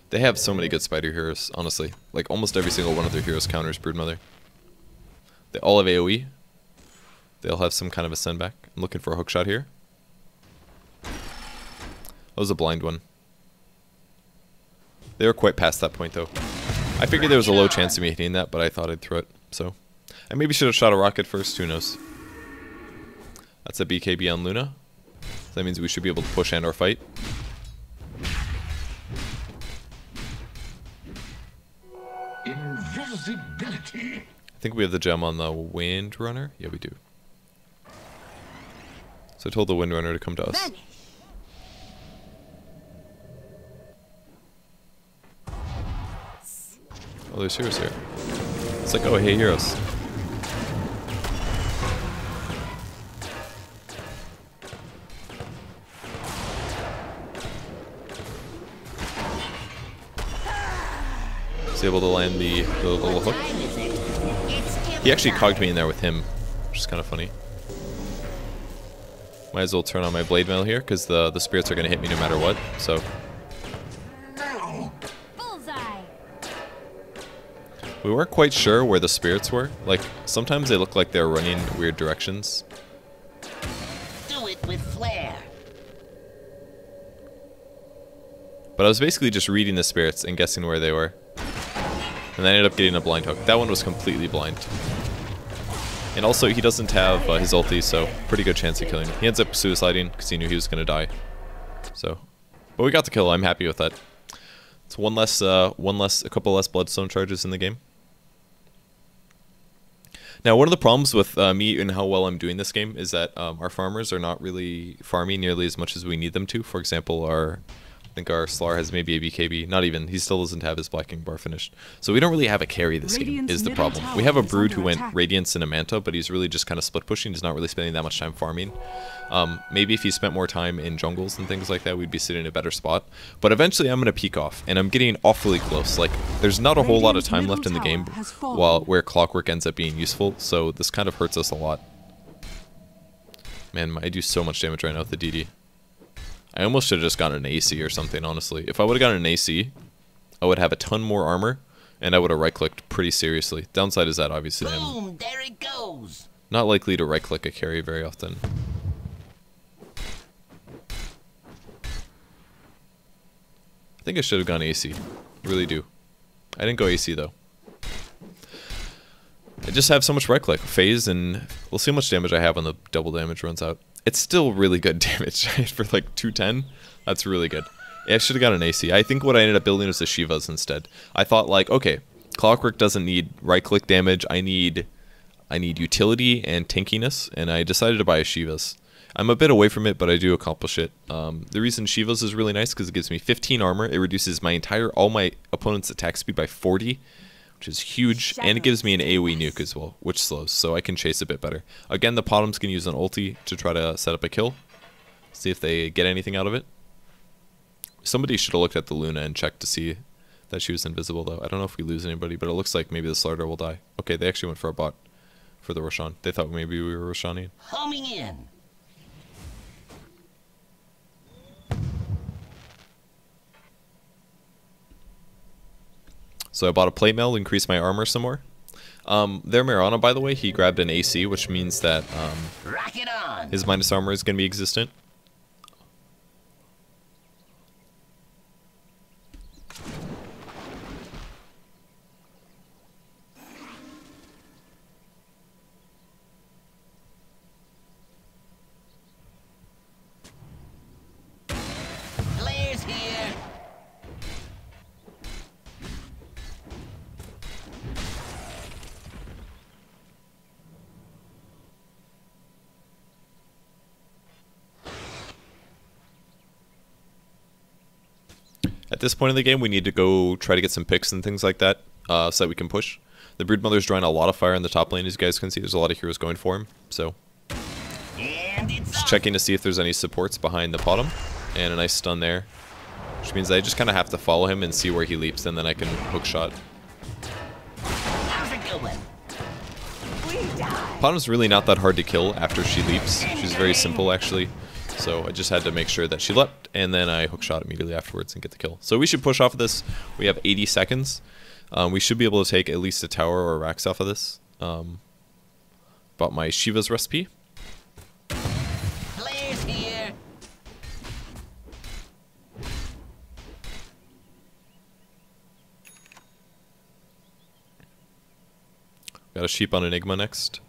They have so many good spider heroes, honestly. Like almost every single one of their heroes counters Broodmother. They all have AoE. They'll have some kind of a send back. I'm looking for a hookshot here. That was a blind one. They were quite past that point though. I figured there was a low chance of me hitting that, but I thought I'd throw it. So I maybe should have shot a rocket first, who knows. That's a BKB on Luna. So that means we should be able to push and or fight. Invisibility. I think we have the gem on the Windrunner. Yeah, we do. So I told the Windrunner to come to us. Oh, there's heroes here. It's like, oh, hey, heroes. Was able to land the little hook. He actually cogged me in there with him, which is kind of funny. Might as well turn on my blade mail here, because the spirits are going to hit me no matter what, so... We weren't quite sure where the spirits were. Like, sometimes they look like they're running weird directions. Do it with flair. But I was basically just reading the spirits and guessing where they were. And then I ended up getting a blind hook. That one was completely blind. And also, he doesn't have his ulti, so pretty good chance of killing him. He ends up suiciding because he knew he was going to die. So, but we got the kill. I'm happy with that. It's a couple less bloodstone charges in the game. Now, one of the problems with me and how well I'm doing this game is that our farmers are not really farming nearly as much as we need them to. For example, I think our Slar has maybe a BKB. Not even. He still doesn't have his Blacking Bar finished. So we don't really have a carry this game, is the problem. We have a Brood who went Radiance and a Manta, but he's really just kind of split pushing. He's not really spending that much time farming. Maybe if he spent more time in jungles and things like that, we'd be sitting in a better spot. But eventually I'm going to peak off, and I'm getting awfully close. Like, there's not a whole lot of time left in the game where Clockwerk ends up being useful, so this kind of hurts us a lot. Man, I do so much damage right now with the DD. I almost should have just gotten an AC or something, honestly. If I would have gotten an AC, I would have a ton more armor, and I would have right-clicked pretty seriously. Downside is that, obviously, Boom, there it goes. Not likely to right-click a carry very often. I think I should have gone AC. Really do. I didn't go AC, though. I just have so much right-click. Phase, and we'll see how much damage I have when the double damage runs out. It's still really good damage for like 210. That's really good. Yeah, I should have got an AC. I think what I ended up building was the Shivas instead. I thought like, okay, Clockwerk doesn't need right-click damage. I need utility and tankiness, and I decided to buy a Shivas. I'm a bit away from it, but I do accomplish it. The reason Shivas is really nice because it gives me 15 armor. It reduces all my opponent's attack speed by 40, which is huge, and it gives me an AoE nuke as well, which slows, so I can chase a bit better. Again, the Potoms can use an ulti to try to set up a kill, see if they get anything out of it. Somebody should have looked at the Luna and checked to see that she was invisible, though. I don't know if we lose anybody, but it looks like maybe the Slardar will die. Okay, they actually went for a bot for the Roshan. They thought maybe we were Roshanian. Homing in. So I bought a plate mail, increased my armor some more. Their Mirana, by the way, he grabbed an AC, which means that Rocket on. his minus armor is going to be existent. Flares here. At this point in the game, we need to go try to get some picks and things like that so that we can push. The Broodmother's drawing a lot of fire in the top lane, as you guys can see. There's a lot of heroes going for him, so And it's just up. checking to see if there's any supports behind the bottom. And a nice stun there, which means I just kind of have to follow him and see where he leaps, and then I can hook shot. How's it going? Bottom's really not that hard to kill after she leaps. She's very simple, actually. So I just had to make sure that she leapt, and then I hook shot immediately afterwards and get the kill. So we should push off of this. We have 80 seconds. We should be able to take at least a tower or a Rax off of this. Bought my Shiva's recipe. Flares here. Got a sheep on Enigma next.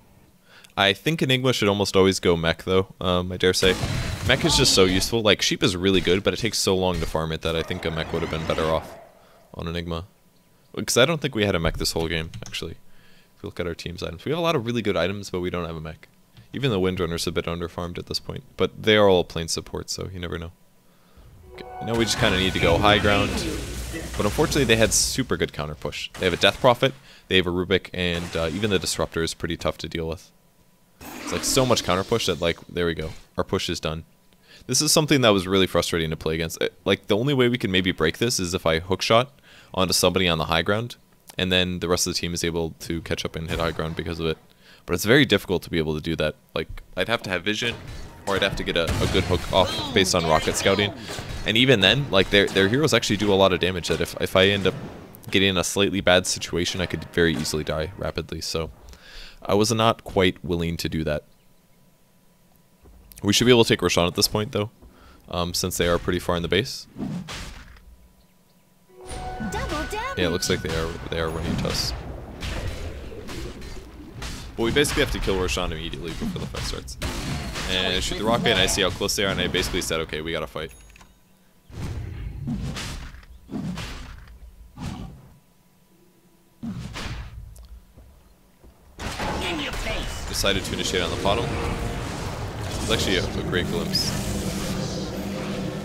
I think Enigma should almost always go mech, though, I dare say. Mech is just so useful. Like, sheep is really good, but it takes so long to farm it that I think a mech would have been better off on Enigma. Because I don't think we had a mech this whole game, actually. If we look at our team's items. We have a lot of really good items, but we don't have a mech. Even the Windrunner's a bit underfarmed at this point. But they are all plane support, so you never know. Okay. Now we just kind of need to go high ground. But unfortunately, they had super good counter push. They have a Death Prophet, they have a Rubik, and even the Disruptor is pretty tough to deal with. It's like so much counter push that, like, there we go. Our push is done. This is something that was really frustrating to play against. Like, the only way we can maybe break this is if I hook shot onto somebody on the high ground, and then the rest of the team is able to catch up and hit high ground because of it. But it's very difficult to be able to do that. Like, I'd have to have vision, or I'd have to get a good hook off based on rocket scouting. And even then, like, their heroes actually do a lot of damage that if I end up getting in a slightly bad situation, I could very easily die rapidly. So I was not quite willing to do that. We should be able to take Roshan at this point, though, since they are pretty far in the base. Double damage. Yeah, it looks like they are running to us. But we basically have to kill Roshan immediately before the fight starts. And I shoot the rocket, and I see how close they are, and I basically said, okay, we gotta fight. In your face. Decided to initiate on the bottom. It's actually a great glimpse.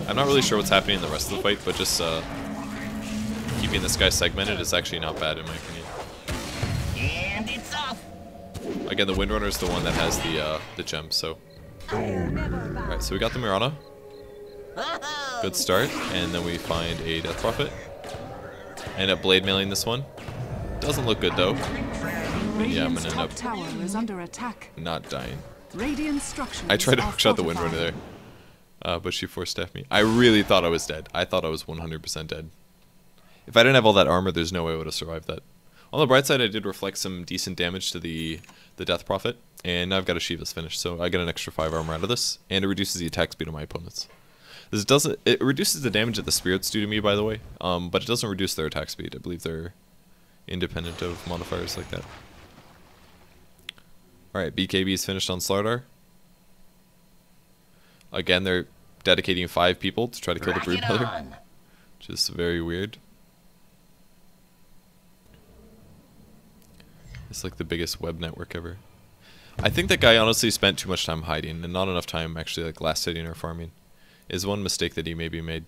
I'm not really sure what's happening in the rest of the fight, but just keeping this guy segmented is actually not bad in my opinion. And it's off. Again, the Windrunner is the one that has the gem, so. Alright, so we got the Mirana. Good start, and then we find a Death Prophet. End up blade mailing this one. Doesn't look good though. Yeah, I'm Radiant's gonna end top up tower is under attack. not dying. Radiant structures I tried to are hookshot the fortified. Windrunner there, but she force staffed me. I really thought I was dead. I thought I was 100% dead. If I didn't have all that armor, there's no way I would have survived that. On the bright side, I did reflect some decent damage to the Death Prophet, and now I've got a Shiva's finished, so I get an extra 5 armor out of this, and it reduces the attack speed of my opponents. It reduces the damage that the spirits do to me, by the way, but it doesn't reduce their attack speed. I believe they're independent of modifiers like that. Alright, BKB is finished on Slardar. Again, they're dedicating 5 people to try to kill the Rocket Broodmother. on. which is very weird. It's like the biggest web network ever. I think that guy honestly spent too much time hiding and not enough time actually like last hitting or farming. Is one mistake that he maybe made.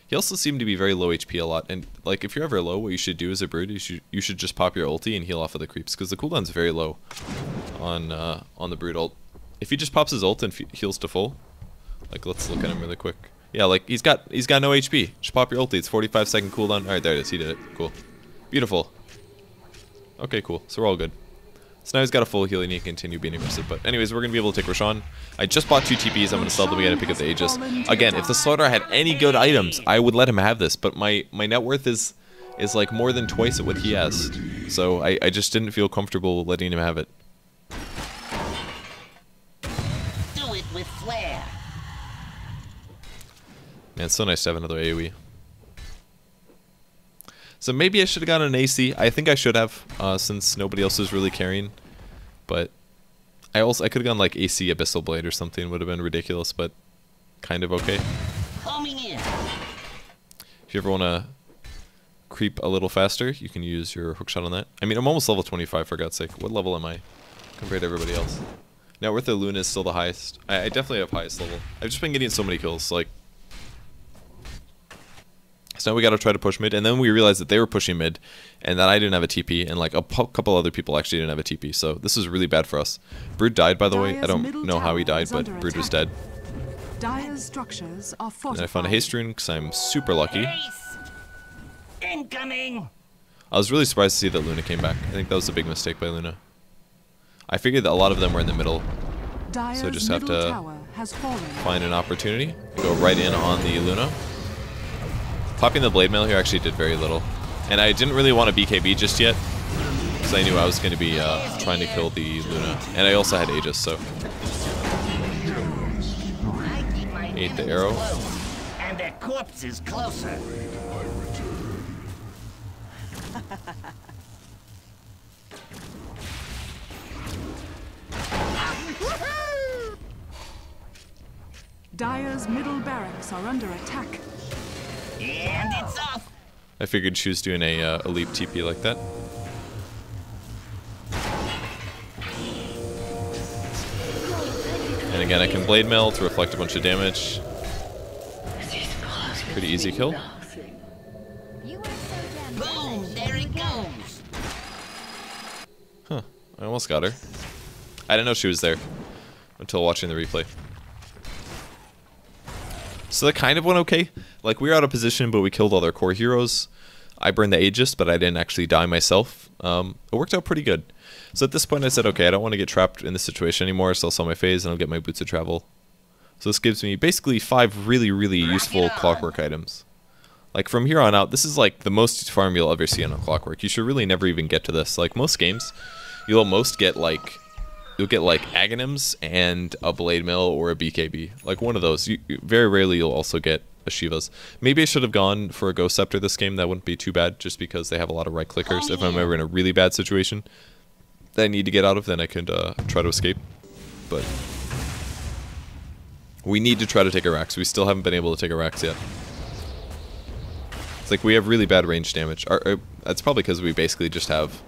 He also seemed to be very low HP a lot, and like if you're ever low, what you should do as a brood, you should just pop your ulti and heal off of the creeps, because the cooldown's very low on the brood ult. If he just pops his ult and heals to full, like let's look at him really quick. Yeah, like he's got no HP. Just pop your ulti. It's 45-second cooldown. All right, there it is. He did it. Cool, beautiful. Okay, cool. So we're all good. So now he's got a full heal and he can continue being aggressive. But anyways, we're going to be able to take Roshan. I just bought 2 TPs. I'm going to sell them again and pick up the Aegis. Again, if the Slaughter had any good items, I would let him have this. But my net worth is like more than twice at what he has. So I just didn't feel comfortable letting him have it. Do it with flair. Man, it's so nice to have another AoE. So maybe I should have gotten an AC. I think I should have, since nobody else was really carrying. But I could have gone like AC Abyssal Blade or something. Would have been ridiculous, but kind of okay. Homing in. If you ever want to creep a little faster, you can use your hookshot on that. I mean, I'm almost level 25 for God's sake. What level am I compared to everybody else? Net worth of Luna is still the highest. I definitely have highest level. I've just been getting so many kills, like. So now we gotta try to push mid, and then we realized that they were pushing mid, and that I didn't have a TP, and like a couple other people actually didn't have a TP, so this is really bad for us. Brood died, by the way. I don't know how he died, but Brood was dead. Dire's structures are fortified. And I found a haste rune, because I'm super lucky. Incoming. I was really surprised to see that Luna came back. I think that was a big mistake by Luna. I figured that a lot of them were in the middle, so I just have to find an opportunity, go right in on the Luna. Popping the blade mail here actually did very little. And I didn't really want to BKB just yet, because I knew I was going to be trying to kill the Luna. And I also had Aegis, so. Ate the arrow. And their corpse is closer. Dire's middle barracks are under attack. And it's off. I figured she was doing a leap TP like that. And again, I can blade mail to reflect a bunch of damage. Pretty easy kill. You are so damn Boom, there it goes. Huh, I almost got her. I didn't know she was there until watching the replay. So that kind of went okay. Like, we were out of position, but we killed all their core heroes. I burned the Aegis, but I didn't actually die myself. It worked out pretty good. So at this point I said, okay, I don't want to get trapped in this situation anymore, so I'll sell my phase and I'll get my Boots of Travel. So this gives me basically 5 really, really useful Clockwerk items. Like, from here on out, this is like the most farm you'll ever see on a Clockwerk. You should really never even get to this. Like, most games, you'll most get like... You'll get like Aghanims and a Blade Mill or a BKB. Like one of those. Very rarely you'll also get a Shiva's. Maybe I should have gone for a Ghost Scepter this game. That wouldn't be too bad, just because they have a lot of right clickers. If I'm ever in a really bad situation that I need to get out of, then I could try to escape. But we need to try to take Arax. We still haven't been able to take Arax yet. It's like we have really bad range damage. That's probably because we basically just have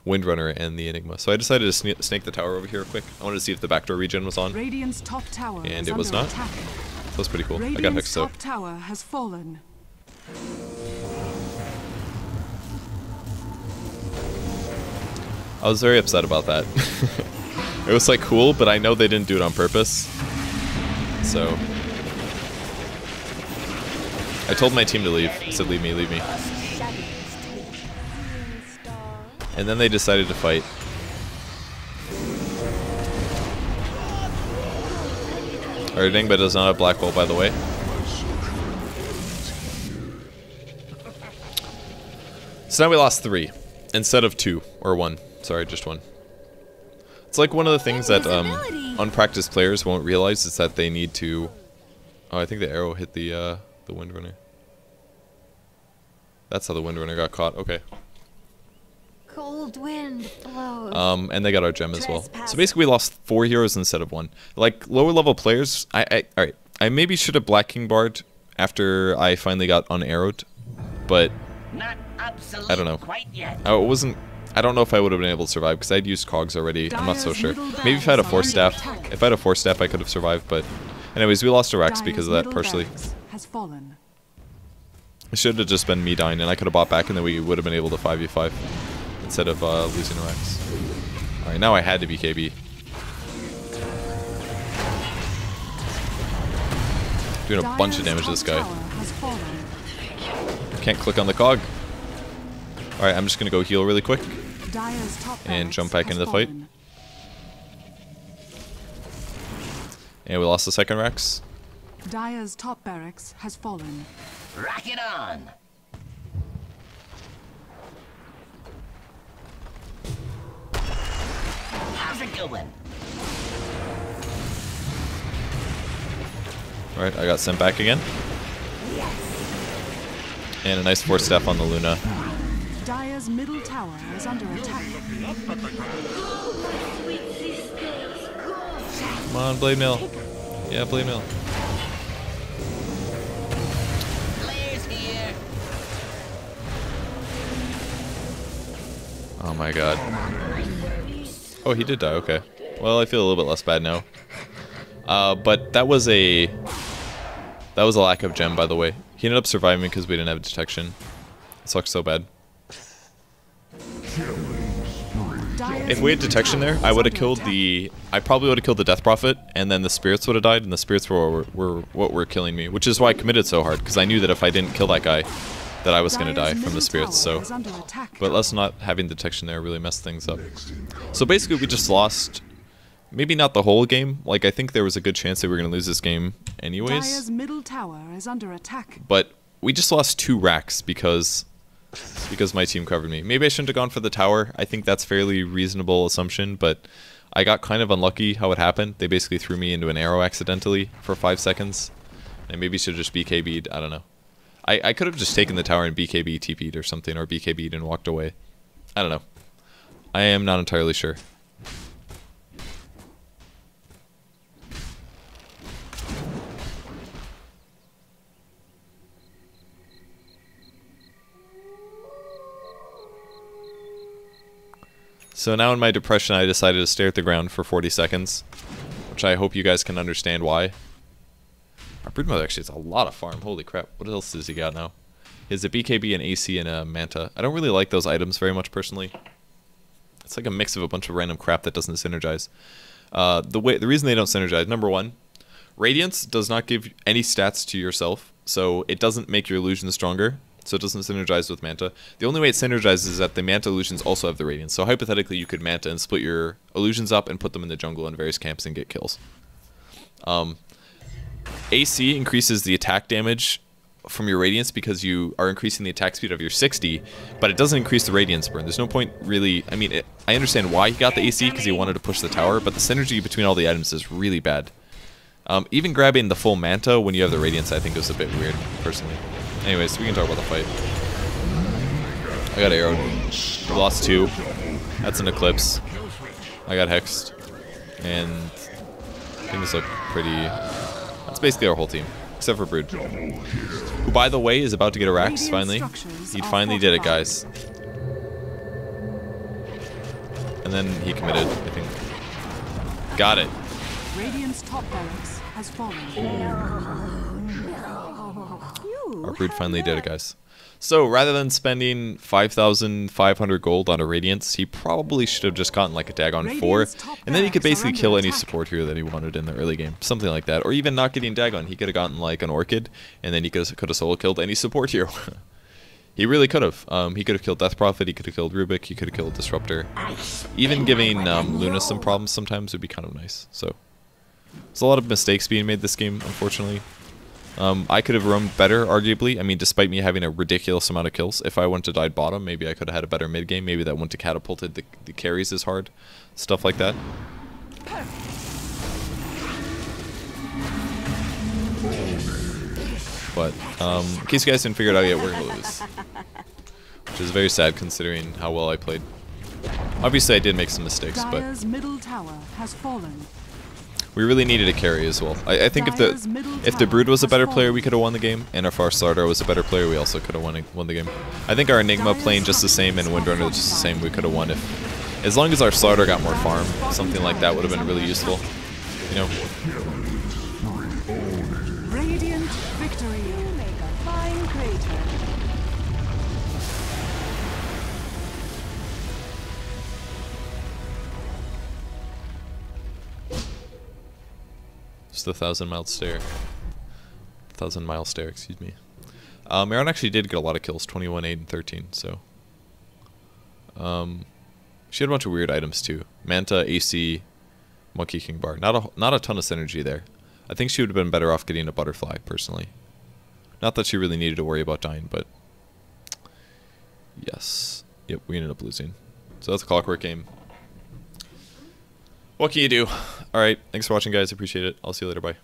Windrunner and the Enigma. So I decided to snake the tower over here quick. I wanted to see if the backdoor regen was on. Radiant's top tower And is it was under not. attack. That was pretty cool. I got Radiant's hexed out. top tower has fallen. I was very upset about that. It was like cool, but I know they didn't do it on purpose. So I told my team to leave. I said, leave me, leave me. And then they decided to fight. Our Dingba does not have Black Hole, by the way. So now we lost 3 instead of 2 or 1. Sorry, just 1. It's like one of the things that unpracticed players won't realize is that they need to. Oh, I think the arrow hit the Windrunner. That's how the Windrunner got caught. Okay. Cold wind blows. And they got our gem as well. So basically we lost 4 heroes instead of 1. Like, lower level players, alright. I maybe should have Black King Bard after I finally got unarrowed. but Not absolute I don't know. quite yet. I don't know if I would have been able to survive because I'd used cogs already. I'm not so sure. Maybe if I had a force staff, I could have survived. But anyways, we lost to Rex because of that partially. Has fallen. It should have just been me dying, and I could have bought back, and then we would have been able to 5v5 instead of losing to Rex. All right, now I had to be KB. Doing a bunch of damage to this guy. Can't click on the cog. Alright, I'm just gonna go heal really quick and jump back into the fight. And we lost the second Rex. Dire's top barracks has fallen. Rock it on. How's it going? Alright, I got sent back again. And a nice force staff on the Luna. Dire's middle tower is under attack. Come on, Blade Mill. Yeah, Blade Mill. Players here. Oh my god. Oh, he did die, okay. Well, I feel a little bit less bad now. But that was a lack of gem, by the way. He ended up surviving because we didn't have detection. It sucks so bad. If we had detection there, I would have killed I probably would have killed the Death Prophet, and then the spirits would have died, and the spirits were what were killing me, which is why I committed so hard, because I knew that if I didn't kill that guy, that I was going to die from the spirits. So, but us not having detection there really messed things up. So basically, we just lost. Maybe not the whole game. Like, I think there was a good chance that we were going to lose this game anyways. Dire's middle tower is under attack. But we just lost 2 racks because my team covered me. Maybe I shouldn't have gone for the tower. I think that's fairly reasonable assumption, but I got kind of unlucky how it happened. They basically threw me into an arrow accidentally for 5 seconds. And maybe should have just BKB'd. I don't know. I could have just taken the tower and BKB TP'd or something, or BKB'd and walked away. I don't know. I am not entirely sure. So now in my depression, I decided to stare at the ground for 40 seconds, which I hope you guys can understand why. Our Broodmother actually has a lot of farm. Holy crap. What else does he got now? He has a BKB, an AC, and a Manta. I don't really like those items very much personally. It's like a mix of a bunch of random crap that doesn't synergize. The reason they don't synergize, number one, Radiance does not give any stats to yourself, so it doesn't make your illusions stronger. So it doesn't synergize with Manta. The only way it synergizes is that the Manta illusions also have the Radiance. So hypothetically, you could Manta and split your illusions up and put them in the jungle in various camps and get kills. AC increases the attack damage from your Radiance because you are increasing the attack speed of your 60, but it doesn't increase the Radiance burn. There's no point really. I mean, I understand why he got the AC because he wanted to push the tower, but the synergy between all the items is really bad. Even grabbing the full Manta when you have the Radiance, I think, is a bit weird, personally. Anyways, we can talk about the fight. I got arrowed. We lost 2. That's an Eclipse. I got hexed. And things look pretty. That's basically our whole team, except for Brood, who, by the way, is about to get a Rax finally. He finally did it, guys. And then he committed, I think. Got it. Radiant's top barracks has fallen. Our Brood finally did it, guys. So rather than spending 5,500 gold on a Radiance, he probably should have just gotten like a Dagon 4, and then he could basically kill any support hero that he wanted in the early game, something like that. Or even not getting Dagon, he could have gotten like an Orchid, and then he could have solo killed any support hero. He really could have. He could have killed Death Prophet, he could have killed Rubik, he could have killed Disruptor. Even giving Luna some problems sometimes would be kind of nice. So there's a lot of mistakes being made this game, unfortunately. I could have roamed better, arguably. I mean, despite me having a ridiculous amount of kills, if I went to died bottom, maybe I could have had a better mid game. Maybe that wouldn't have catapulted the carries as hard. Stuff like that. But, in case you guys didn't figure it out yet, we're going to lose. Which is very sad considering how well I played. Obviously, I did make some mistakes, but Dire's middle tower has fallen. We really needed a carry as well. I think if the Brood was a better player, we could have won the game, and if our starter was a better player, we also could have won the game. I think our Enigma playing just the same and Windrunner just the same, we could have won as long as our starter got more farm. Something like that would have been really useful, you know. Radiant victory. You make a fine crater. Just the 1,000-mile stare. 1,000-mile stare, excuse me. Maron actually did get a lot of kills, 21, 8, and 13, so. She had a bunch of weird items too. Manta, AC, Monkey King Bar. Not a ton of synergy there. I think she would have been better off getting a butterfly, personally. Not that she really needed to worry about dying, but yes. Yep, we ended up losing. So that's a Clockwerk game. What can you do? Alright, thanks for watching, guys. Appreciate it. I'll see you later. Bye.